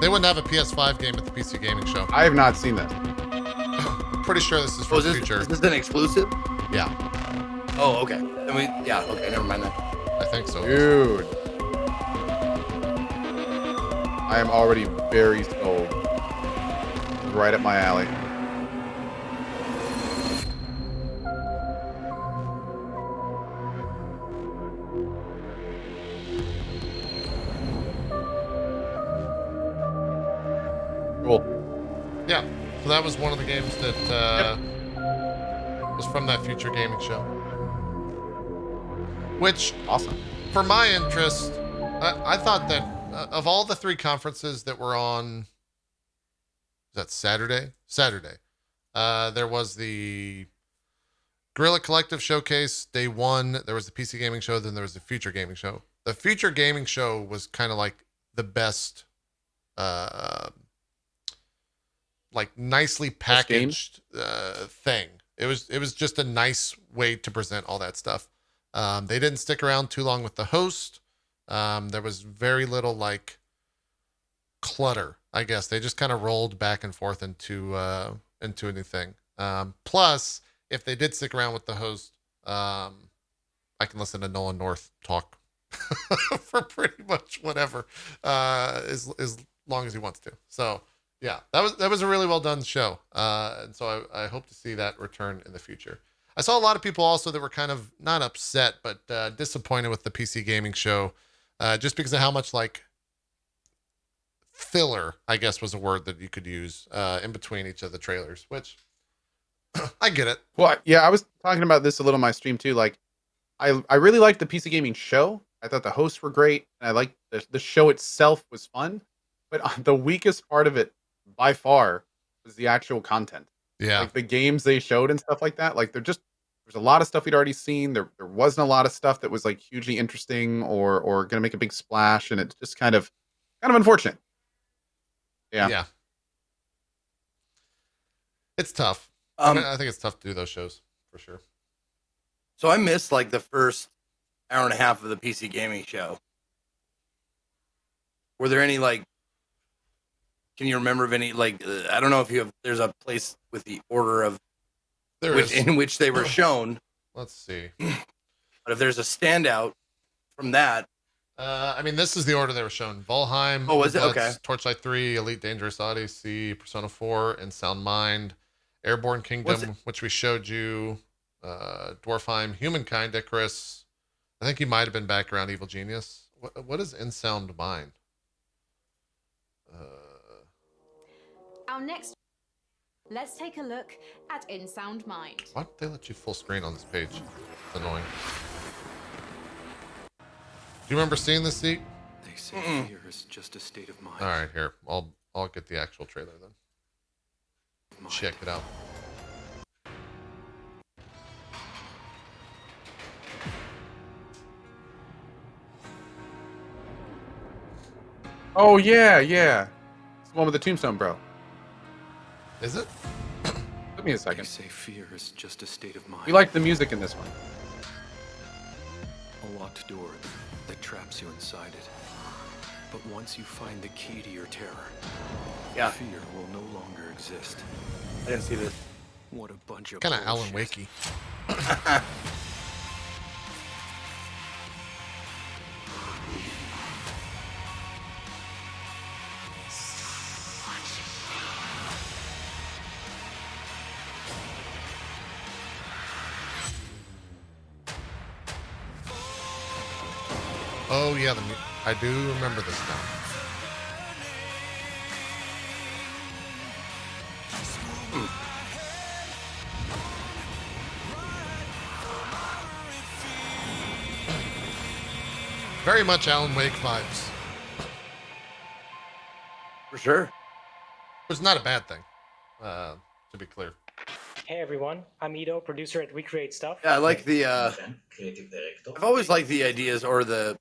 They wouldn't have a PS5 game at the PC gaming show. I have not seen this. I'm pretty sure this is for the future. Is this an exclusive? Yeah. Oh, okay. Okay, never mind that. I think so. Dude. I am already very sold. Right up my alley. Cool. Yeah. So that was one of the games that was from that future gaming show. Which, awesome. For my interest, I thought that of all the 3 conferences that were on, is that Saturday? Saturday. There was the Guerrilla Collective Showcase, day 1. There was the PC Gaming Show, then there was the Future Gaming Show. The Future Gaming Show was kind of like the best, like nicely packaged thing. It was just a nice way to present all that stuff. They didn't stick around too long with the host. There was very little like clutter, I guess. They just kind of rolled back and forth into a new thing. Plus, if they did stick around with the host, I can listen to Nolan North talk for pretty much whatever, as long as he wants to. So yeah, that was a really well done show. And so I hope to see that return in the future. I saw a lot of people also that were kind of not upset, but disappointed with the PC gaming show, just because of how much like filler, I guess was a word that you could use, in between each of the trailers, which I get it. Well, yeah, I was talking about this a little in my stream too. Like, I really liked the PC gaming show. I thought the hosts were great, and I liked the show itself was fun. But the weakest part of it, by far, was the actual content. Yeah. Like the games they showed and stuff like that. Like there's a lot of stuff we'd already seen. There wasn't a lot of stuff that was like hugely interesting or gonna make a big splash, and it's just kind of unfortunate. Yeah. Yeah. It's tough. I think it's tough to do those shows for sure. So I missed like the first hour and a half of the PC gaming show. Were there any like? Can you remember of any like? I don't know if there's a place with the order of in which they were shown. Let's see. But if there's a standout from that, I mean, this is the order they were shown. Valheim, Oh, was it? Bloods, Okay. Torchlight 3, Elite Dangerous Odyssey, Persona 4, and Sound Mind, Airborne Kingdom, which we showed you, Dwarfheim, Humankind, Icarus. I think he might have been back around Evil Genius. What is In Sound Mind? Our next, let's take a look at In Sound Mind. Why don't they let you full screen on this page? It's annoying. Do you remember seeing this, Zeke? They say fear is just a state of mind. All right, here. I'll get the actual trailer then. Check it out. Oh yeah, yeah. It's the one with the tombstone, bro. Is it? Give me a They second. say fear is just a state of mind. You like the music in this one? A locked door that traps you inside it. But once you find the key to your terror, Yeah. fear will no longer exist. I didn't see this. What a bunch of Kind of Alan bullshit. Wakey. Oh yeah, I do remember this now. Very much Alan Wake vibes. For sure. It's not a bad thing, to be clear. Hey everyone, I'm Ido, producer at We Create Stuff. Yeah, I like the. Creative director. I've always liked the ideas or the.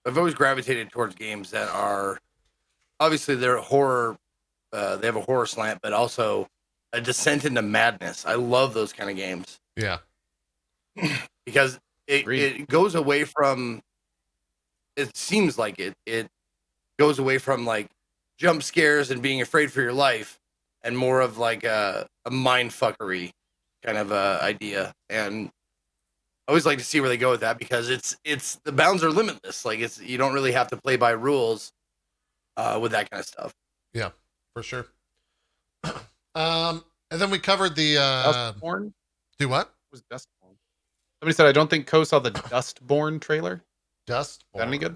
I've always gravitated towards games that are, obviously they're horror. They have a horror slant, but also a descent into madness. I love those kind of games Yeah. because Agreed. it goes away from. It seems like it goes away from like jump scares and being afraid for your life, and more of like a mind fuckery kind of idea. And I always like to see where they go with that because it's the bounds are limitless. Like you don't really have to play by rules with that kind of stuff. Yeah, for sure. And then we covered the Dustborn? do what? Was Dustborn? Somebody said I don't think Cohh saw the Dustborn trailer. Dust. Is that any good?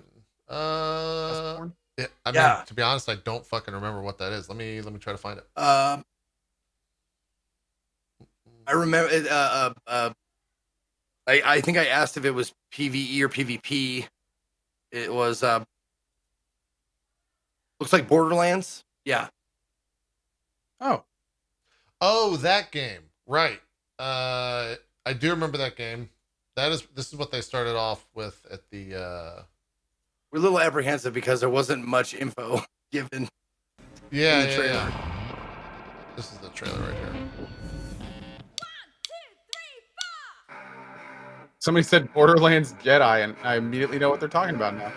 I Yeah. mean, to be honest, I don't fucking remember what that is. Let me try to find it. I remember it, I think I asked if it was PvE or PvP. It was looks like Borderlands. Yeah. Oh, that game. Right. I do remember that game. This is what they started off with at the We're a little apprehensive because there wasn't much info given. yeah, in the yeah, trailer. yeah. This is the trailer right here. Somebody said Borderlands Jedi, and I immediately know what they're talking about now.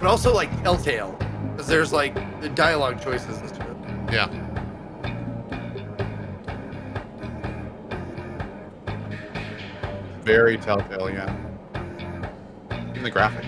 But also like Telltale, because there's like the dialogue choices and stuff. Yeah. Very Telltale, yeah. Even the graphic.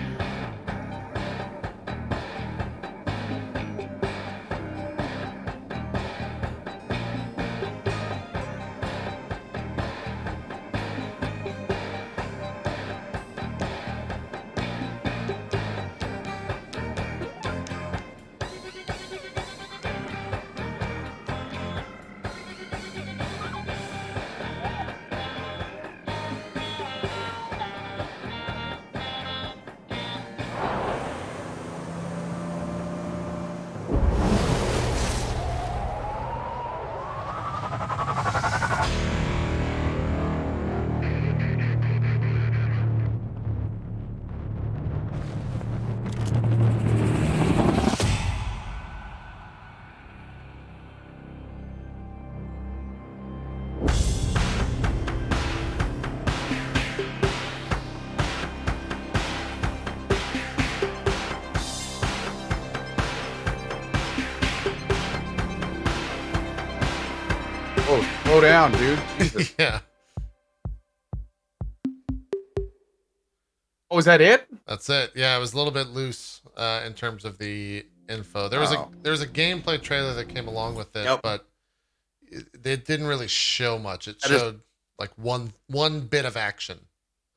Oh, slow down, dude. Jesus. Yeah. is that it? That's it. Yeah, it was a little bit loose in terms of the info. There was a gameplay trailer that came along with it, but it didn't really show much. It showed like one bit of action.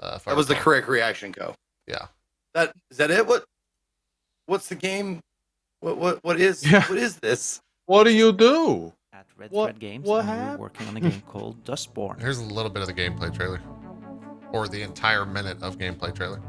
That was the correct reaction, Cohh. Yeah. Is that it? What's the game? What is this? What do you do? At Red Thread Games, and we're working on a game called Borne. Here's a little bit of the gameplay trailer, or the entire minute of gameplay trailer.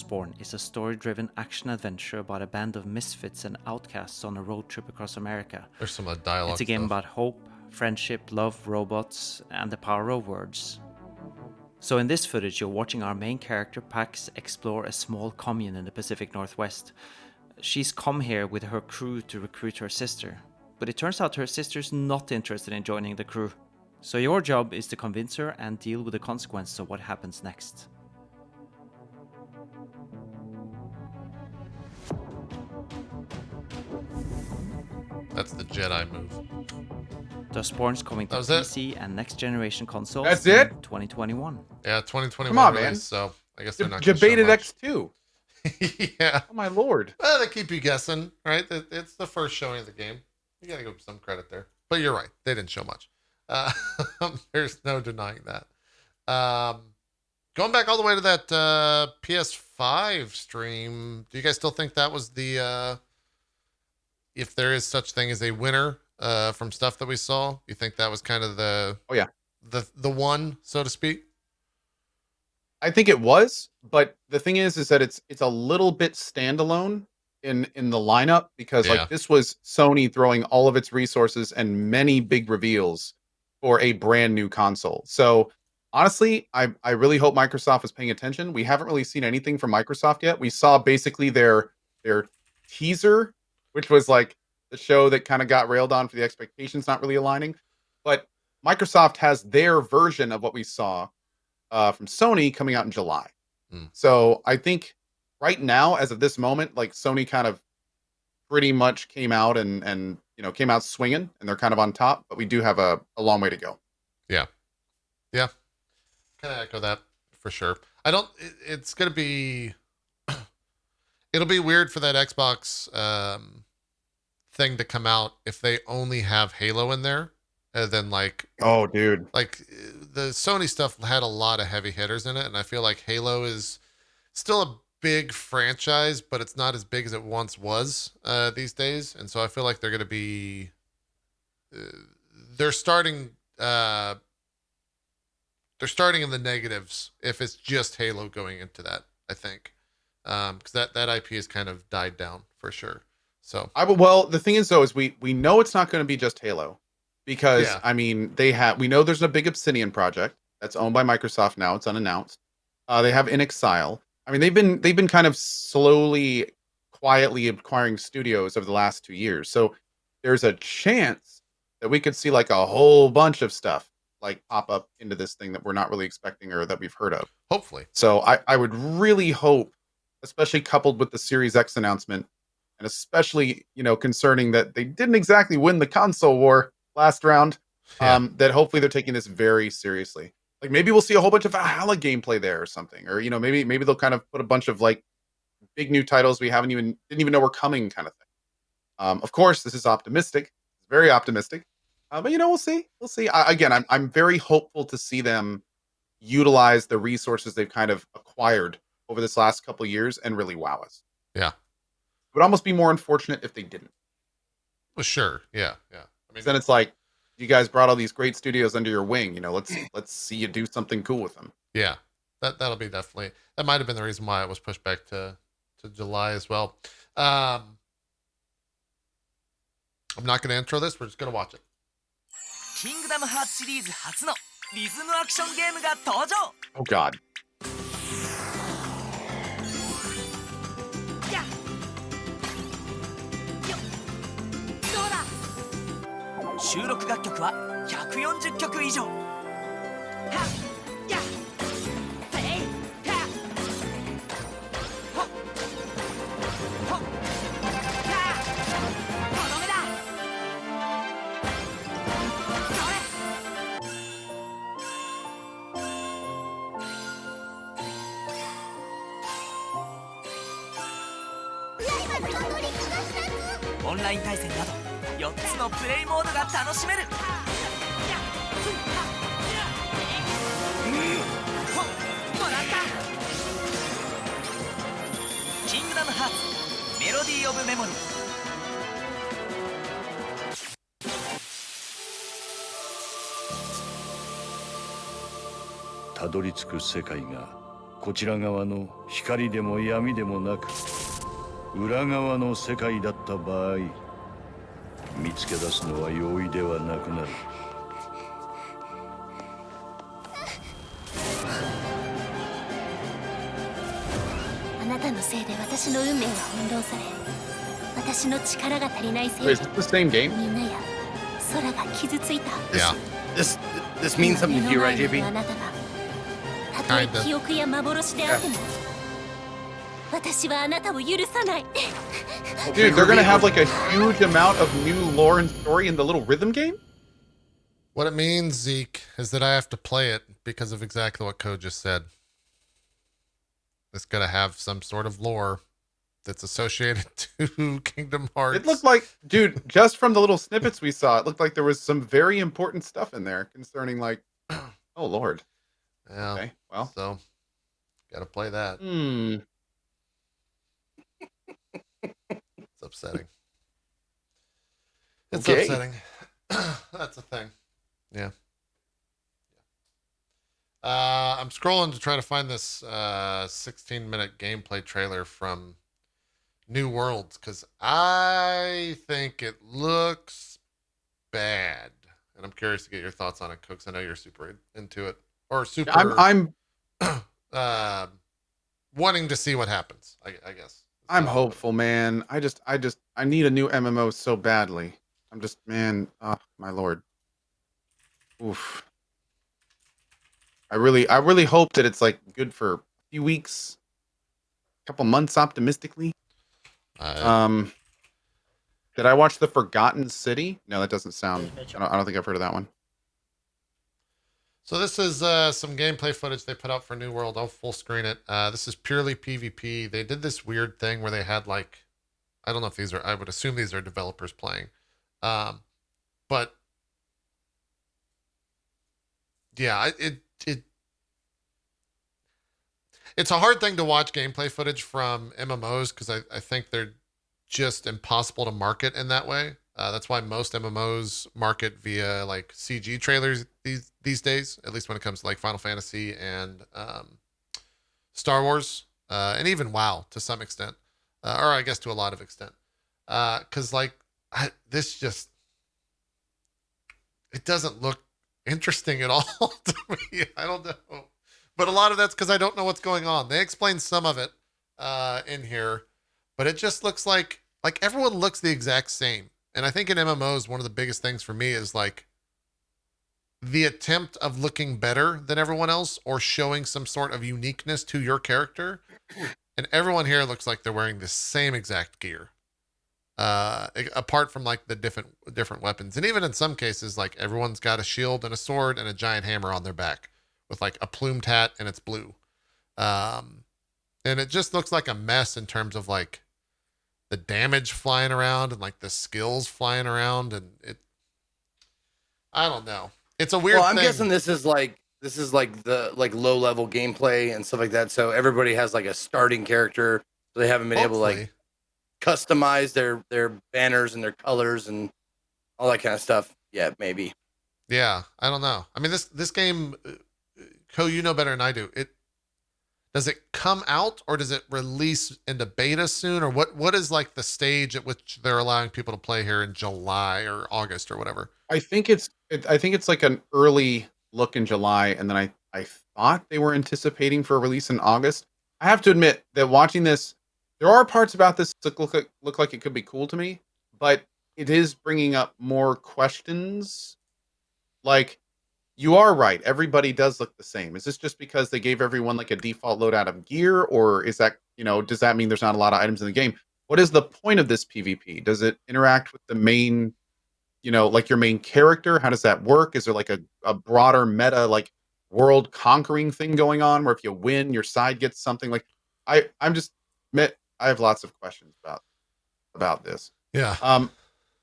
Borne is a story-driven action-adventure about a band of misfits and outcasts on a road trip across America. There's some dialogue. It's a game about hope, friendship, love, robots, and the power of words. So in this footage, you're watching our main character, Pax, explore a small commune in the Pacific Northwest. She's come here with her crew to recruit her sister, but it turns out her sister's not interested in joining the crew. So your job is to convince her and deal with the consequences of what happens next. That's the Jedi move. Borne's coming to PC and next generation consoles. That's it? In 2021. Yeah, 2021 Come on, release, man. so I guess they're not going to Debated show much. X2. Yeah. Oh my lord. Well, they keep you guessing, right? It's the first showing of the game. You got to give some credit there. But you're right. They didn't show much. There's no denying that. Going back all the way to that PS5 stream, do you guys still think that was the, if there is such thing as a winner from stuff that we saw, you think that was kind of the the one, so to speak? I think it was, but the thing is that it's a little bit standalone in the lineup because like this was Sony throwing all of its resources and many big reveals for a brand new console. So honestly, I really hope Microsoft was paying attention. We haven't really seen anything from Microsoft yet. We saw basically their teaser, which was like the show that kind of got railed on for the expectations not really aligning. But Microsoft has their version of what we saw from Sony coming out in July. So I think right now, as of this moment, like Sony kind of pretty much came out and came out swinging, and they're kind of on top. But we do have a long way to go. Yeah. Kind of echo that for sure. It's gonna be. It'll be weird for that Xbox thing to come out if they only have Halo in there. And then like, oh dude, like the Sony stuff had a lot of heavy hitters in it, and I feel like Halo is still a big franchise, but it's not as big as it once was these days. And so I feel like they're going to be they're starting in the negatives if it's just Halo going into that, I think, because that IP has kind of died down for sure. So well, the thing is though, is we know it's not going to be just Halo. Because I mean, we know there's a big Obsidian project that's owned by Microsoft now. It's unannounced. They have In Exile. I mean, they've been kind of slowly, quietly acquiring studios over the last 2 years. So there's a chance that we could see like a whole bunch of stuff like pop up into this thing that we're not really expecting or that we've heard of. Hopefully. So I would really hope, especially coupled with the Series X announcement, and especially concerning that they didn't exactly win the console war last round, that hopefully they're taking this very seriously. Like maybe we'll see a whole bunch of Valhalla gameplay there or something, or maybe they'll kind of put a bunch of like big new titles we didn't even know were coming, kind of thing. Of course, this is optimistic, it's very optimistic, but we'll see. I'm very hopeful to see them utilize the resources they've kind of acquired over this last couple of years and really wow us. Yeah, it would almost be more unfortunate if they didn't. Well, sure, yeah. I mean, then it's like, you guys brought all these great studios under your wing. Let's see you do something cool with them. Yeah, that'll be definitely. That might have been the reason why it was pushed back to July as well. I'm not going to intro this. We're just going to watch it. Kingdom Hearts シリーズ初のリズムアクションゲームが登場。Oh God. 収録楽曲は140曲以上。オンライン対戦など4つのプレイモードが楽しめる。もらった。キングダムハーツメロディーオブメモリー。たどり着く世界がこちら側の光でも闇でもなく裏側の世界だった場合、見つけ出すのは容易ではなくなる。あなたのせいで私の運命が翻弄され、私の力が足りないせいで Is it the same game? みんなや空が傷ついた。Yeah. This means something to you, right, JP? あなたがたとえ記憶や幻であっても、私はあなたを許さない。 Dude, they're gonna have like a huge amount of new lore and story in the little rhythm game? What it means, Zeke, is that I have to play it because of exactly what Cohh just said. It's gonna have some sort of lore that's associated to Kingdom Hearts. It looked like, dude, just from the little snippets we saw, it looked like there was some very important stuff in there concerning like, oh Lord. Yeah. Okay, well. So, gotta play that. It's upsetting. It's Okay. upsetting. That's a thing. Yeah. I'm scrolling to try to find this 16-minute gameplay trailer from New Worlds because I think it looks bad, and I'm curious to get your thoughts on it, Cohh. I know you're super into it, or super. I'm wanting to see what happens. I guess. I'm hopeful, man. I need a new MMO so badly. I'm just, man, oh my Lord. Oof. I really hope that it's like good for a few weeks, a couple months optimistically. Did I watch The Forgotten City? No, that doesn't sound, I don't think I've heard of that one. So this is some gameplay footage they put out for New World. I'll full screen it. This is purely PvP. They did this weird thing where they had like, I don't know if these are, I would assume these are developers playing. But yeah, it's a hard thing to watch gameplay footage from MMOs because I think they're just impossible to market in that way. That's why most MMOs market via like CG trailers these days, at least when it comes to like Final Fantasy and Star Wars, and even WoW to some extent, or I guess to a lot of extent. Because like this just, it doesn't look interesting at all to me. I don't know. But a lot of that's because I don't know what's going on. They explain some of it in here, but it just looks like everyone looks the exact same. And I think in MMOs, one of the biggest things for me is like the attempt of looking better than everyone else or showing some sort of uniqueness to your character. And everyone here looks like they're wearing the same exact gear, apart from like the different weapons. And even in some cases, like everyone's got a shield and a sword and a giant hammer on their back with like a plumed hat and it's blue. And it just looks like a mess in terms of like the damage flying around and like the skills flying around. And I don't know. It's a weird thing. I'm thing. guessing this is like the low level gameplay and stuff like that. So everybody has like a starting character. So they haven't been able to like customize their banners and their colors and all that kind of stuff. Yeah, maybe. Yeah, I don't know. I mean, this game, Cohh, you know better than I do. Does it come out or does it release into beta soon, or what is like the stage at which they're allowing people to play here in July or August or whatever? I think it's like an early look in July, and then I thought they were anticipating for a release in August. I have to admit that watching this, there are parts about this that look like it could be cool to me, but it is bringing up more questions. Like, you are right. Everybody does look the same. Is this just because they gave everyone like a default loadout of gear, or is that, does that mean there's not a lot of items in the game? What is the point of this PvP? Does it interact with the main, like your main character? How does that work? Is there like a broader meta, like world conquering thing going on where if you win, your side gets something? Like, I have lots of questions about. about this. Yeah.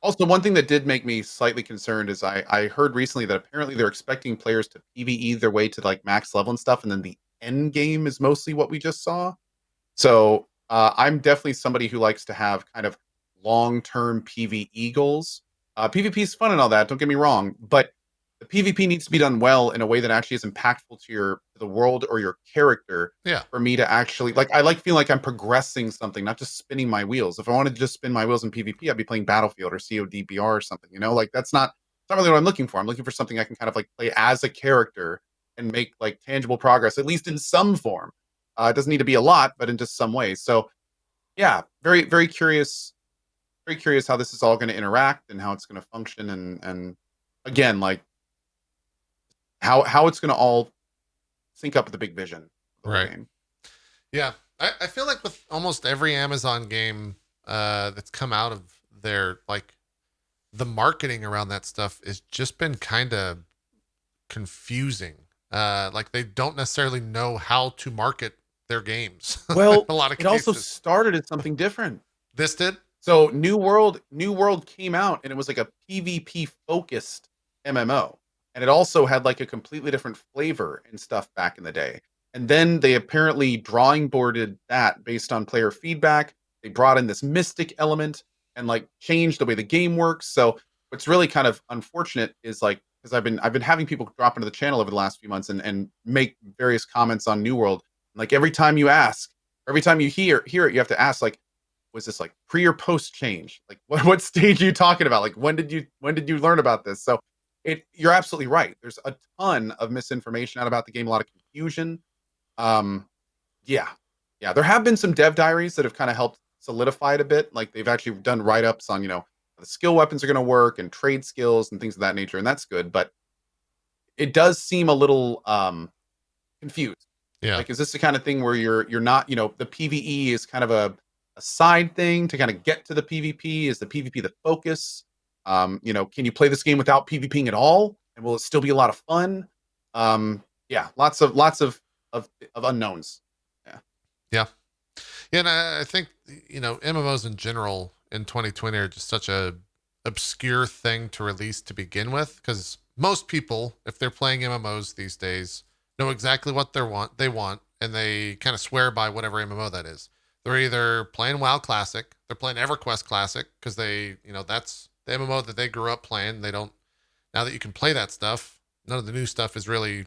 Also, one thing that did make me slightly concerned is I heard recently that apparently they're expecting players to PvE their way to like max level and stuff, and then the end game is mostly what we just saw. So I'm definitely somebody who likes to have kind of long-term PvE goals. PvP is fun and all that, don't get me wrong, but the PvP needs to be done well in a way that actually is impactful to the world or your character. Yeah. For me to actually like, I like feeling like I'm progressing something, not just spinning my wheels. If I wanted to just spin my wheels in PvP, I'd be playing Battlefield or CODBR or something. You know, like it's not really what I'm looking for. I'm looking for something I can kind of like play as a character and make like tangible progress, at least in some form. It doesn't need to be a lot, but in just some ways. So, yeah, very, very curious how this is all going to interact and how it's going to function, and again, like how it's going to all sync up with the big vision of the whole Right. game. Yeah, I feel like with almost every Amazon game that's come out of there, like the marketing around that stuff has just been kind of confusing. Like they don't necessarily know how to market their games. Well, a lot of it cases. also started as something different. This did? So New World came out and it was like a PvP focused MMO. And it also had like a completely different flavor and stuff back in the day. And then they apparently drawing boarded that based on player feedback. They brought in this mystic element and like changed the way the game works. So what's really kind of unfortunate is like, because I've been having people drop into the channel over the last few months and make various comments on New World. Like every time you ask, every time you hear it, you have to ask like, was this like pre or post change? Like what stage are you talking about? Like when did you learn about this? So you're absolutely right. There's a ton of misinformation out about the game, a lot of confusion. Yeah. There have been some dev diaries that have kind of helped solidify it a bit. Like they've actually done write-ups on, the skill weapons are going to work and trade skills and things of that nature, and that's good. But it does seem a little confused. Yeah. Like, is this the kind of thing where you're not, the PvE is kind of a side thing to kind of get to the PvP? Is the PvP the focus? Can you play this game without PvPing at all? And will it still be a lot of fun? Yeah, lots of unknowns. Yeah. And I think, MMOs in general in 2020 are just such a obscure thing to release to begin with, because most people, if they're playing MMOs these days, know exactly what they want, and they kind of swear by whatever MMO that is. They're either playing WoW Classic, they're playing EverQuest Classic, because they, that's the MMO that they grew up playing. They don't, now that you can play that stuff, none of the new stuff is really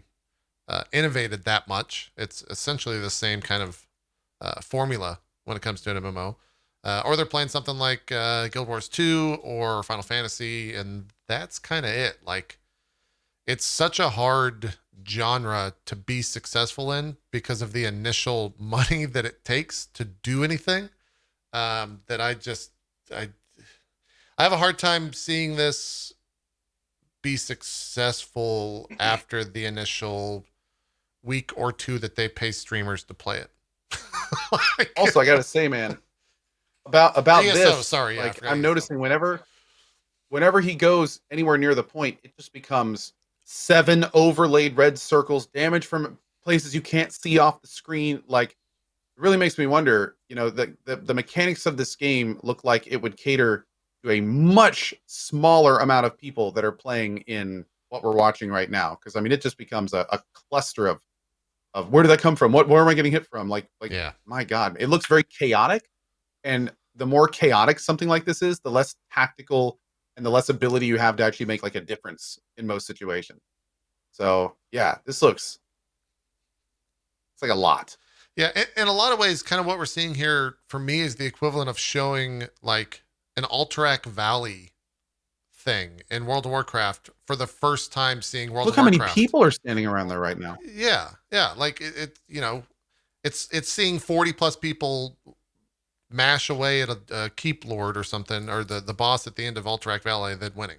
innovated that much. It's essentially the same kind of formula when it comes to an MMO. Or they're playing something like Guild Wars 2 or Final Fantasy, and that's kind of it. Like, it's such a hard genre to be successful in because of the initial money that it takes to do anything, that I have a hard time seeing this be successful after the initial week or two that they pay streamers to play it. Also, I gotta say, man, about ASO, this, sorry, like yeah, I'm ASO. noticing whenever he goes anywhere near the point, it just becomes 7 overlaid red circles, damage from places you can't see off the screen. Like, it really makes me wonder, the mechanics of this game look like it would cater to a much smaller amount of people that are playing in what we're watching right now. Because I mean, it just becomes a cluster of where did that come from? Where am I getting hit from? Like, yeah. My God, it looks very chaotic. And the more chaotic something like this is, the less tactical and the less ability you have to actually make like a difference in most situations. So yeah, it's like a lot. Yeah, in a lot of ways, kind of what we're seeing here for me is the equivalent of showing like an Alterac Valley thing in World of Warcraft for the first time, seeing World Look of how Warcraft. many people are standing around there right now. Yeah, like it's seeing 40 plus people mash away at a keep lord or something, or the boss at the end of Alterac Valley, then winning.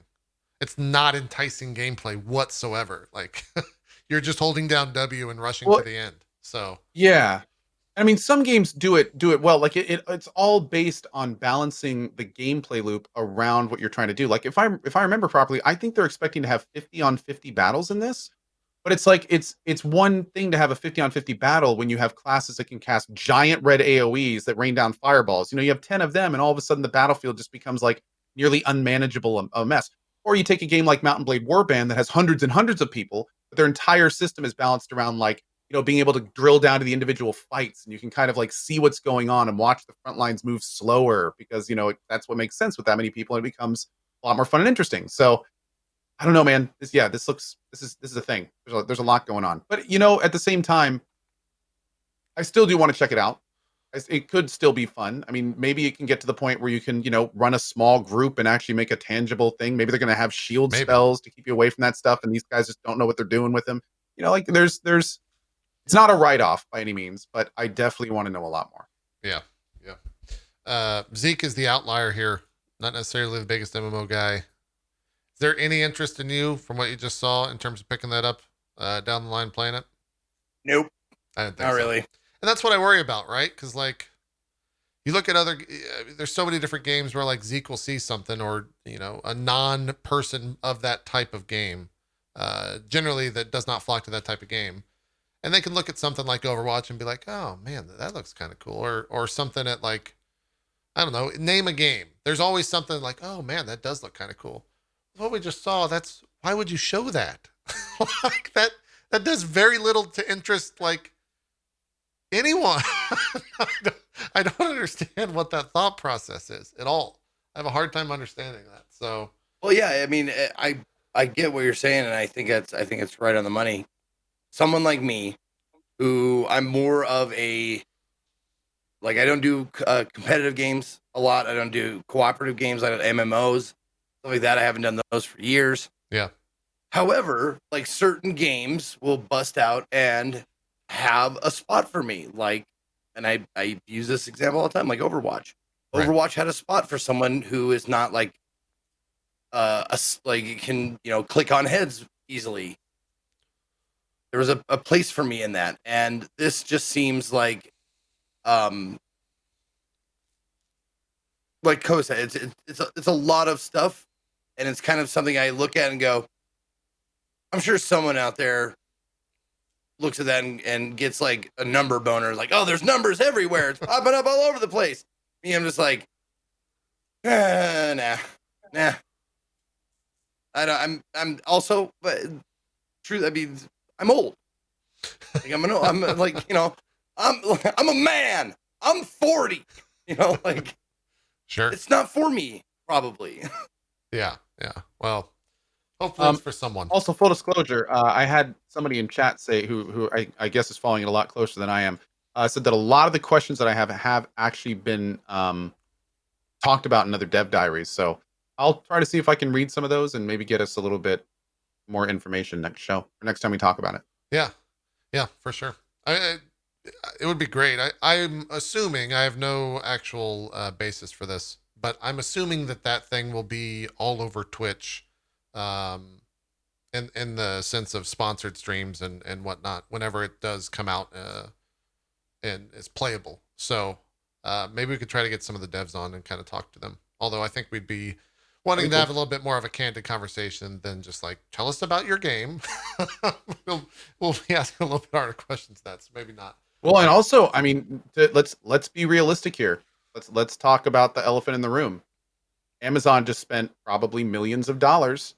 It's not enticing gameplay whatsoever. Like you're just holding down W and rushing to the end. So yeah, I mean, some games do it well. Like it's all based on balancing the gameplay loop around what you're trying to do. Like if I remember properly, I think they're expecting to have 50 on 50 battles in this, But it's like it's one thing to have a 50 on 50 battle when you have classes that can cast giant red AoEs that rain down fireballs. You know, you have 10 of them, and all of a sudden the battlefield just becomes like nearly unmanageable a mess. Or you take a game like Mountain Blade Warband that has hundreds and hundreds of people, but their entire system is balanced around like, you know, being able to drill down to the individual fights, and you can kind of like see what's going on and watch the front lines move slower because, you know, that's what makes sense with that many people, and it becomes a lot more fun and interesting. So I don't know, man. This is a thing. There's a lot going on. But you know, at the same time, I still do want to check it out. It could still be fun. I mean, maybe it can get to the point where you can, you know, run a small group and actually make a tangible thing. Maybe they're going to have shield spells to keep you away from that stuff, and these guys just don't know what they're doing with them. You know, like there's it's not a write-off by any means, but I definitely want to know a lot more. Yeah. Zeke is the outlier here, not necessarily the biggest MMO guy. Is there any interest in you from what you just saw in terms of picking that up down the line, playing it? Nope. I don't think Not so. really. And that's what I worry about, right? Because like you look at there's so many different games where like Zeke will see something, or, you know, a non-person of that type of game, generally that does not flock to that type of game. And they can look at something like Overwatch and be like, oh man, that looks kind of cool. Or something at like, I don't know, name a game. There's always something like, oh man, that does look kind of cool. What we just saw, why would you show that? Like that does very little to interest like anyone. I don't understand what that thought process is at all. I have a hard time understanding that. So, well, yeah, I mean, I get what you're saying, and I think it's right on the money. Someone like me, who I'm more of a, like, I don't do competitive games a lot. I don't do cooperative games. I don't MMOs, stuff like that. I haven't done those for years. Yeah. However, like certain games will bust out and have a spot for me. Like, and I use this example all the time, like Overwatch. Right. Overwatch had a spot for someone who is not like, like you can, you know, click on heads easily. There was a place for me in that, and this just seems like Cohh said, it's a lot of stuff, and it's kind of something I look at and go, I'm sure someone out there looks at that and gets like a number boner, like, oh, there's numbers everywhere, it's popping up all over the place. Me, I'm just like, nah. I'm also, but true. I mean, I'm old. Like I'm like, you know, I'm a man. I'm 40. You know, like, sure, it's not for me, probably. Yeah. Well, hopefully it's for someone. Also, full disclosure, I had somebody in chat say who I guess is following it a lot closer than I am. Said that a lot of the questions that I have actually been talked about in other dev diaries. So I'll try to see if I can read some of those and maybe get us a little bit more information next show or next time we talk about it. Yeah, for sure. It would be great. I'm assuming, I have no actual basis for this, but I'm assuming that thing will be all over Twitch, in the sense of sponsored streams and whatnot, whenever it does come out and is playable. So maybe we could try to get some of the devs on and kind of talk to them. Although I think we'd be wanting to have a little bit more of a candid conversation than just like, tell us about your game. we'll be asking a little bit harder questions than that, so maybe not. Well, and also, I mean, let's be realistic here. Let's talk about the elephant in the room. Amazon just spent probably millions of dollars,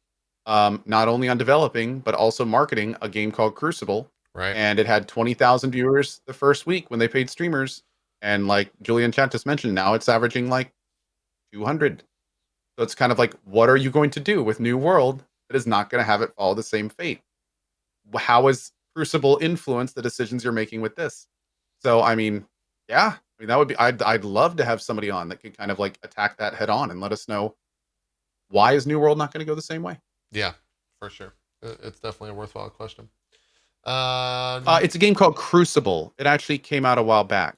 not only on developing but also marketing a game called Crucible. Right. And it had 20,000 viewers the first week when they paid streamers. And like Julian Chat just mentioned, now it's averaging like 200. So it's kind of like, what are you going to do with New World that is not going to have it follow the same fate? How has Crucible influenced the decisions you're making with this? So, I mean, yeah, I mean, that would be, I'd love to have somebody on that could kind of like attack that head on and let us know, why is New World not going to go the same way? Yeah, for sure. It's definitely a worthwhile question. It's a game called Crucible. It actually came out a while back.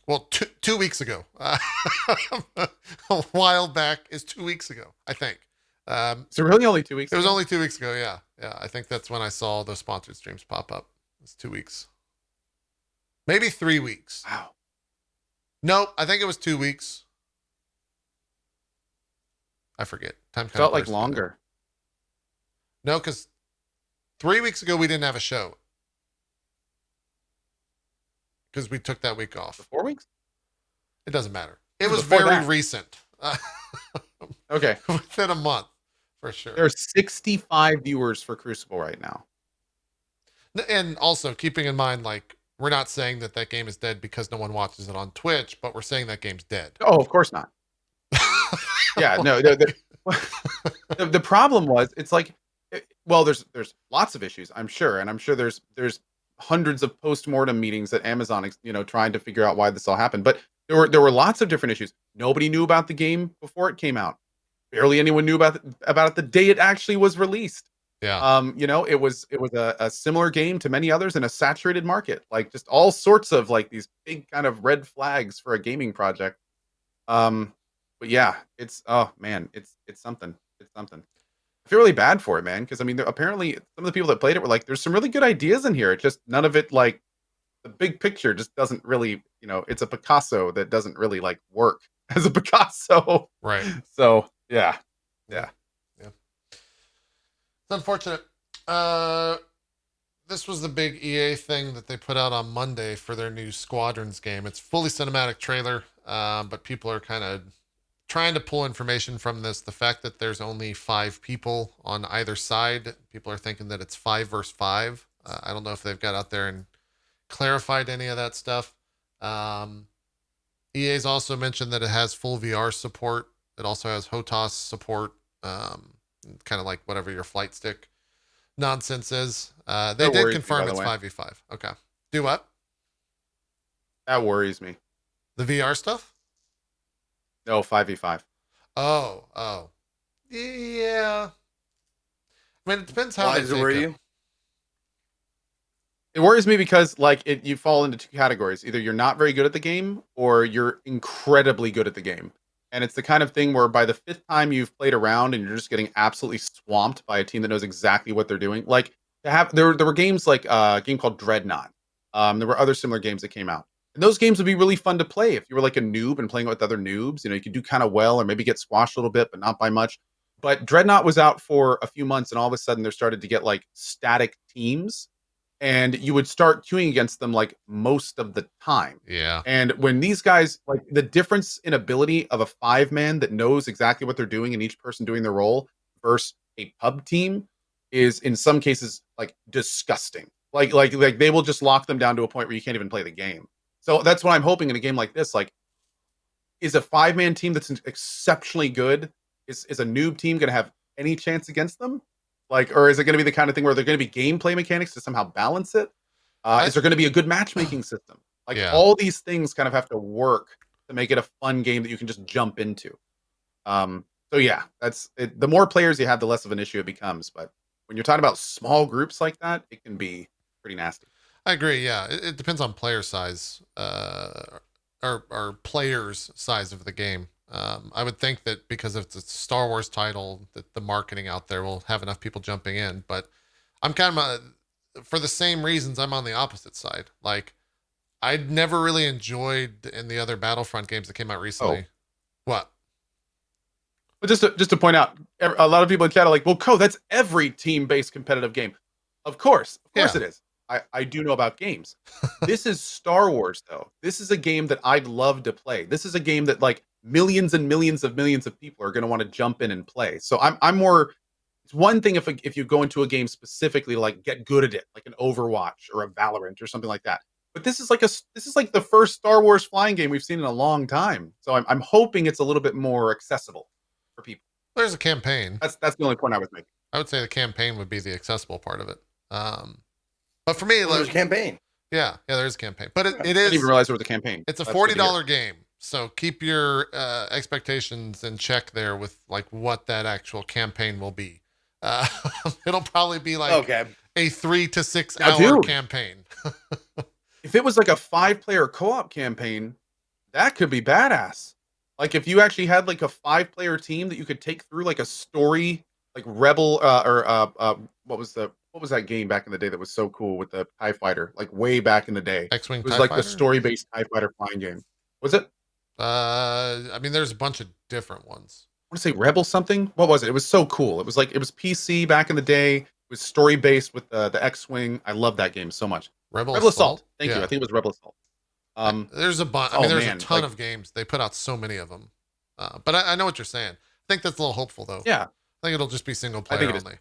Well, two weeks ago. A while back is 2 weeks ago, I think. So really only 2 weeks ago? It was only 2 weeks ago, yeah. Yeah, I think that's when I saw those sponsored streams pop up. It was 2 weeks. Maybe 3 weeks. Wow. Nope, I think it was 2 weeks. I forget. Time felt like longer. No, because 3 weeks ago, we didn't have a show because we took that week off. 4 weeks? It doesn't matter. It was Before very that. recent. Okay. Within a month, for sure. There are 65 viewers for Crucible right now. And also keeping in mind, like, we're not saying that that game is dead because no one watches it on Twitch, but we're saying that game's dead. Oh, of course not. Yeah, no. The problem was, it's like, well, there's lots of issues, I'm sure, and I'm sure there's hundreds of post-mortem meetings at Amazon, trying to figure out why this all happened. But there were lots of different issues. Nobody knew about the game before it came out. Barely anyone knew about it the day it actually was released. Yeah. It was a similar game to many others in a saturated market, like just all sorts of like these big kind of red flags for a gaming project. But yeah, it's something. It's something. I feel really bad for it, man, because I mean, apparently some of the people that played it were like, "There's some really good ideas in here. It's just none of it, like the big picture, just doesn't really, it's a Picasso that doesn't really like work as a Picasso." Right. So yeah. It's unfortunate. This was the big EA thing that they put out on Monday for their new Squadrons game. It's fully cinematic trailer, but people are kind of trying to pull information from this. The fact that there's only 5 people on either side, people are thinking that it's 5 versus 5. I don't know if they've got out there and clarified any of that stuff. EA's also mentioned that it has full VR support. It also has HOTAS support, kind of like whatever your flight stick nonsense is. They did confirm it's 5v5. Okay. Do what? That worries me. The VR stuff? No, 5v5. Oh. Yeah. I mean, it depends how Why does it worry you? It worries me because like you fall into 2 categories. Either you're not very good at the game or you're incredibly good at the game. And it's the kind of thing where by the 5th time you've played around and you're just getting absolutely swamped by a team that knows exactly what they're doing. Like there were games like a game called Dreadnought. There were other similar games that came out. And those games would be really fun to play if you were like a noob and playing with other noobs. You could do kind of well or maybe get squashed a little bit, but not by much. But Dreadnought was out for a few months and all of a sudden there started to get like static teams. And you would start queuing against them like most of the time. Yeah. And when these guys, like the difference in ability of a 5-man that knows exactly what they're doing and each person doing their role versus a pub team is in some cases like disgusting. Like they will just lock them down to a point where you can't even play the game. So that's what I'm hoping in a game like this. Like, is a 5-man team that's exceptionally good, is a noob team going to have any chance against them? Like, or is it going to be the kind of thing where there are going to be gameplay mechanics to somehow balance it? Is there going to be a good matchmaking system? Like all these things kind of have to work to make it a fun game that you can just jump into. So yeah, that's it. The more players you have, the less of an issue it becomes. But when you're talking about small groups like that, it can be pretty nasty. I agree. Yeah. It depends on player size, or players size of the game. I would think that because it's a Star Wars title, that the marketing out there will have enough people jumping in. But I'm kind of, for the same reasons, I'm on the opposite side. Like, I'd never really enjoyed in the other Battlefront games that came out recently. What? But just to point out, a lot of people in chat are like, "Well, Cohh, that's every team-based competitive game." Of course it is. I do know about games. This is Star Wars, though. This is a game that I'd love to play. This is a game that like millions and millions of people are going to want to jump in and play. So I'm more. It's one thing if you go into a game specifically to like get good at it, like an Overwatch or a Valorant or something like that. But this is like the first Star Wars flying game we've seen in a long time. So I'm hoping it's a little bit more accessible for people. There's a campaign. That's the only point I was making. I would say the campaign would be the accessible part of it. But for me, there's a campaign. Yeah, there's a campaign. But it is. I didn't even realize there was a campaign. It's a $40 game, so keep your expectations in check there with like what that actual campaign will be. It'll probably be like a 3 to 6 hour campaign. If it was like a 5-player co-op campaign, that could be badass. Like if you actually had like a 5-player team that you could take through like a story, like Rebel what was that game back in the day that was so cool with the TIE fighter, like way back in the day? X-Wing. It was TIE like fighter? the story-based TIE fighter flying game. Was it? I mean, there's a bunch of different ones. I want to say Rebel something. What was it? It was so cool. It was PC back in the day. was story based with the X-wing. I love that game so much. Rebel Assault. Thank Yeah. you. I think it was Rebel Assault. There's a bunch. I mean, there's a ton of games. They put out so many of them. But I know what you're saying. I think that's a little hopeful though. Yeah. I think it'll just be single player only.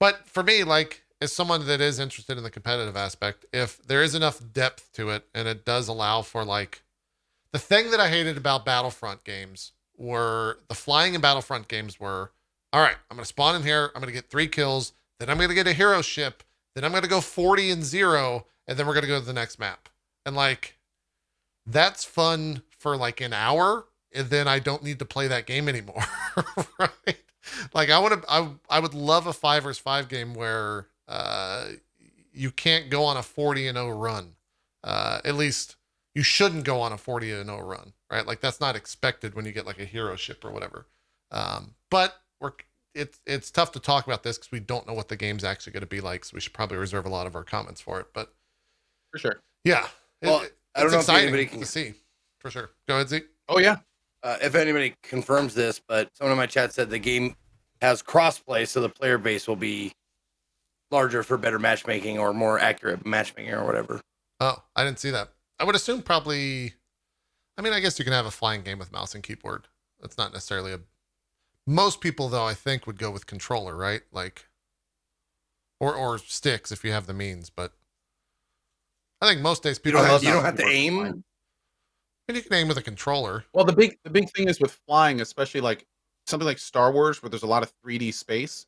But for me, like, as someone that is interested in the competitive aspect, if there is enough depth to it and it does allow for, like, the thing that I hated about Battlefront games were the flying in Battlefront games were, all right, I'm going to spawn in here. I'm going to get 3 kills. Then I'm going to get a hero ship. Then I'm going to go 40 and 0. And then we're going to go to the next map. And like, that's fun for like an hour. And then I don't need to play that game anymore. Right? Like I would love a 5 vs 5 game where, you can't go on a 40-0 run. At least you shouldn't go on a 40-0 run, right? Like that's not expected when you get like a hero ship or whatever. But it's tough to talk about this because we don't know what the game's actually going to be like. So we should probably reserve a lot of our comments for it. But for sure, yeah. Well, I don't know if anybody can see for sure. Go ahead, Zeke. Oh yeah. If anybody confirms this, but someone in my chat said the game has crossplay, so the player base will be larger for better matchmaking or more accurate matchmaking or whatever. Oh, I didn't see that. I would assume probably. I mean, I guess you can have a flying game with mouse and keyboard. That's not necessarily a. Most people, though, I think would go with controller, right? Like, or sticks if you have the means. But I think most days people you don't have to aim. And you can aim with a controller. Well, the big thing is with flying, especially like something like Star Wars, where there's a lot of 3D space.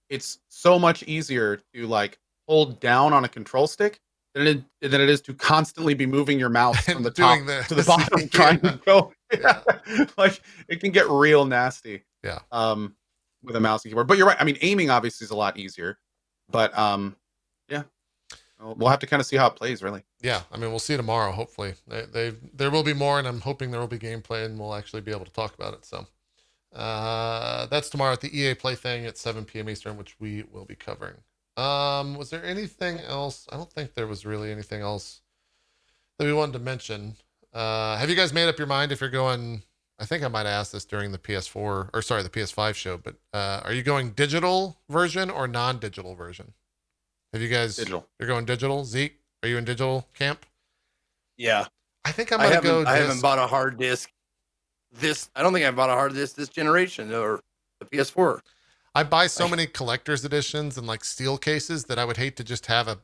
It's so much easier to like hold down on a control stick than it is to constantly be moving your mouse from the top to the bottom trying to go. Yeah. Like it can get real nasty. Yeah. With a mouse and keyboard. But you're right. I mean, aiming obviously is a lot easier. But yeah. We'll have to kind of see how it plays, really. Yeah, I mean, we'll see tomorrow. Hopefully, there will be more, and I'm hoping there will be gameplay, and we'll actually be able to talk about it. So, that's tomorrow at the EA Play thing at 7 p.m. Eastern, which we will be covering. Was there anything else? I don't think there was really anything else that we wanted to mention. Have you guys made up your mind if you're going? I think I might have asked this during the the PS5 show, but are you going digital version or non-digital version? Have you guys? Digital. You're going digital. Zeke, are you in digital camp? Yeah. I think I'm gonna go. I haven't bought a hard disk. I don't think I've bought a hard disk this generation or the PS4. I buy so many collector's editions and like steel cases that I would hate to just have a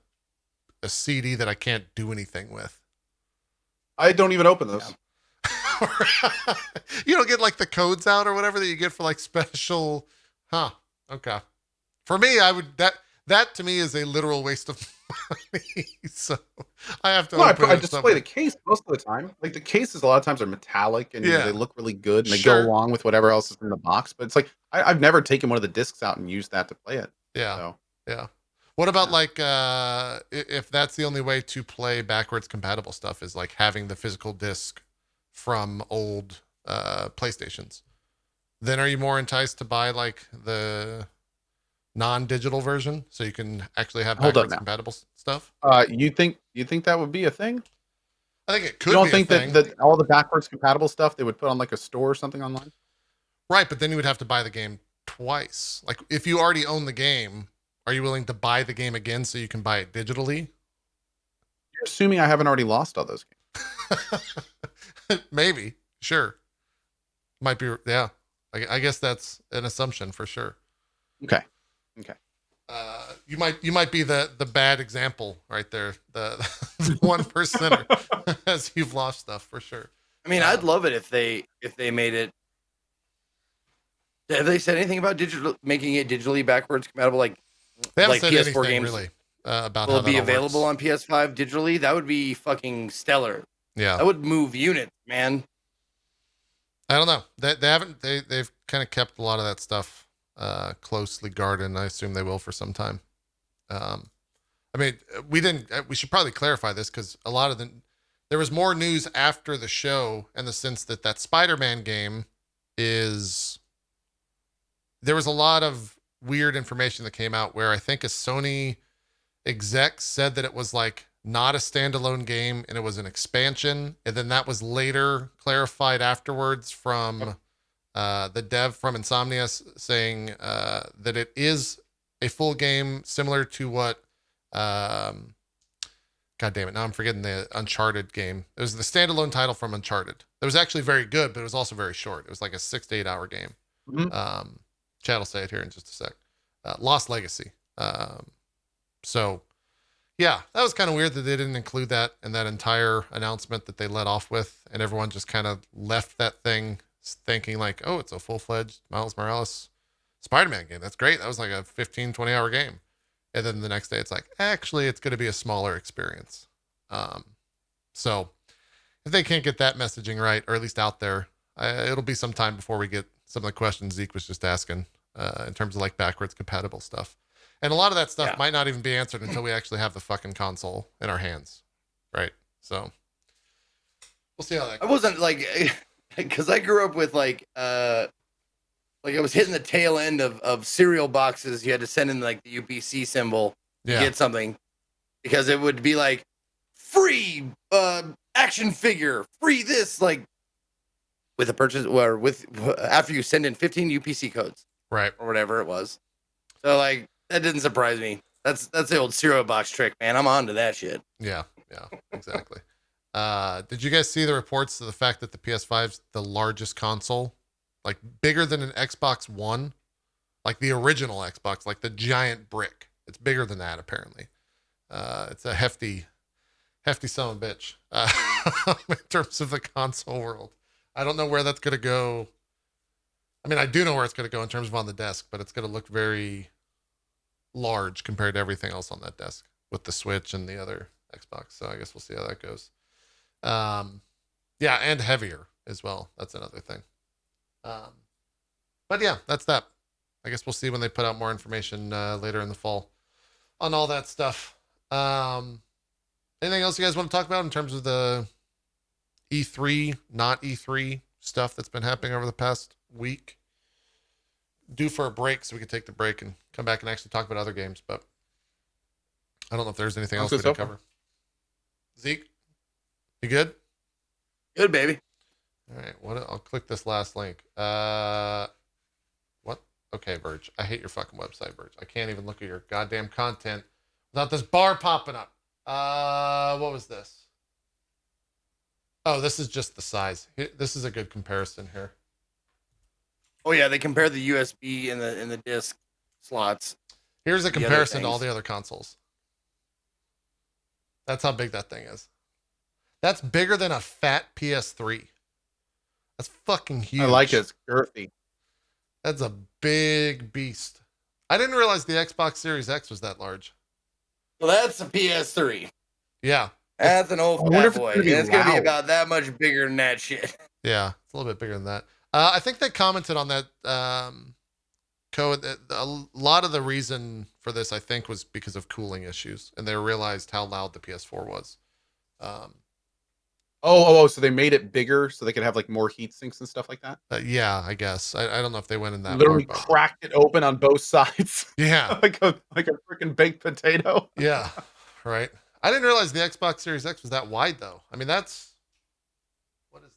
CD that I can't do anything with. I don't even open those. You don't get like the codes out or whatever that you get for like special. Huh. Okay. For me, I would that to me is a literal waste of money. So I have to. No, I display the case most of the time. Like the cases, a lot of times are metallic and they look really good and they go along with whatever else is in the box. But it's like I've never taken one of the discs out and used that to play it. Yeah. So. Yeah. What about like if that's the only way to play backwards compatible stuff is like having the physical disc from old PlayStations? Then are you more enticed to buy like the non-digital version so you can actually have backwards compatible stuff? You think that would be a thing? I think it could. You don't be think a thing. that all the backwards compatible stuff they would put on like a store or something online? Right, but then you would have to buy the game twice. Like if you already own the game, are you willing to buy the game again so you can buy it digitally? You're assuming I haven't already lost all those games. Maybe. Sure. Might be. Yeah. I guess that's an assumption for sure. Okay. You might be the bad example right there. The 1%er as you've lost stuff for sure. I mean, I'd love it if they made it. Have they said anything about making it digitally backwards compatible? Like they haven't said PS4 anything games really about will how it be that all available works. on PS5 digitally? That would be fucking stellar. Yeah, that would move units, man. I don't know. They've kind of kept a lot of that stuff closely guarded, and I assume they will for some time. I mean, we should probably clarify this because there was more news after the show in the sense that Spider-Man game there was a lot of weird information that came out where I think a Sony exec said that it was like not a standalone game and it was an expansion. And then that was later clarified afterwards from The dev from Insomnia saying that it is a full game similar to what, God damn it, now I'm forgetting the Uncharted game. It was the standalone title from Uncharted. It was actually very good, but it was also very short. It was like a 6 to 8 hour game. Mm-hmm. Chad will say it here in just a sec. Lost Legacy. So, yeah, that was kind of weird that they didn't include that in that entire announcement that they let off with, and everyone just kind of left that thing thinking like, oh, it's a full-fledged Miles Morales Spider-Man game. That's great. That was like a 15, 20-hour game. And then the next day it's like, actually, it's going to be a smaller experience. So if they can't get that messaging right, or at least out there, it'll be some time before we get some of the questions Zeke was just asking in terms of like backwards compatible stuff. And a lot of that stuff might not even be answered until we actually have the fucking console in our hands. Right. So we'll see how that goes. I wasn't like, because I grew up with like I was hitting the tail end of cereal boxes. You had to send in like the UPC symbol to get something, because it would be like free action figure, free this, like with a purchase or with after you send in 15 UPC codes, right, or whatever it was. So like that didn't surprise me. That's the old cereal box trick, man. I'm on to that shit. Yeah, exactly. Did you guys see the reports of the fact that the PS5's the largest console? Like bigger than an Xbox One? Like the original Xbox, like the giant brick. It's bigger than that, apparently. It's a hefty son of a bitch in terms of the console world. I don't know where that's going to go. I mean, I do know where it's going to go in terms of on the desk, but it's going to look very large compared to everything else on that desk with the Switch and the other Xbox. So I guess we'll see how that goes. Yeah, and heavier as well. That's another thing. But yeah, that's that. I guess we'll see when they put out more information later in the fall on all that stuff. Anything else you guys want to talk about in terms of the E3, not E3 stuff that's been happening over the past week? Due for a break, so we could take the break and come back and actually talk about other games, but I don't know if there's anything else we didn't cover. Zeke, you good? Good, baby. All right, I'll click this last link. What? Okay, Verge. I hate your fucking website, Verge. I can't even look at your goddamn content without this bar popping up. What was this? Oh, this is just the size. This is a good comparison here. Oh yeah, they compare the USB and the disc slots. Here's a comparison to all the other consoles. That's how big that thing is. That's bigger than a fat PS3. That's fucking huge. I like it. It's girthy. That's a big beast. I didn't realize the Xbox Series X was that large. Well, that's a PS3. Yeah. That's an old fat boy. It's going to be about that much bigger than that shit. Yeah, it's a little bit bigger than that. I think they commented on that code. A lot of the reason for this, I think, was because of cooling issues, and they realized how loud the PS4 was. So they made it bigger so they could have like more heat sinks and stuff like that? Yeah, I guess. I don't know if they went in that. Literally cracked it open on both sides. Yeah. like a freaking baked potato. Yeah, right. I didn't realize the Xbox Series X was that wide, though. I mean, what is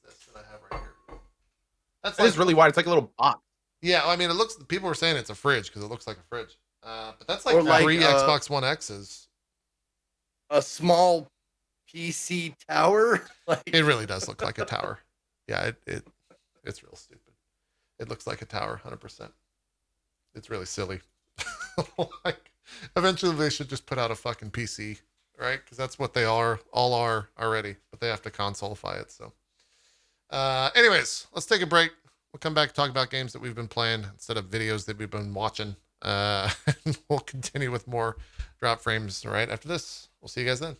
this that I have right here? It is really wide. It's like a little box. Yeah, I mean, people were saying it's a fridge because it looks like a fridge. But that's like 3 Xbox One X's. A small PC tower? It really does look like a tower. Yeah, it's real stupid. It looks like a tower, 100%. It's really silly. Eventually they should just put out a fucking PC, right? Because that's what they all are already, but they have to consoleify it. So anyways, let's take a break. We'll come back and talk about games that we've been playing instead of videos that we've been watching. And we'll continue with more drop frames right after this. We'll see you guys then.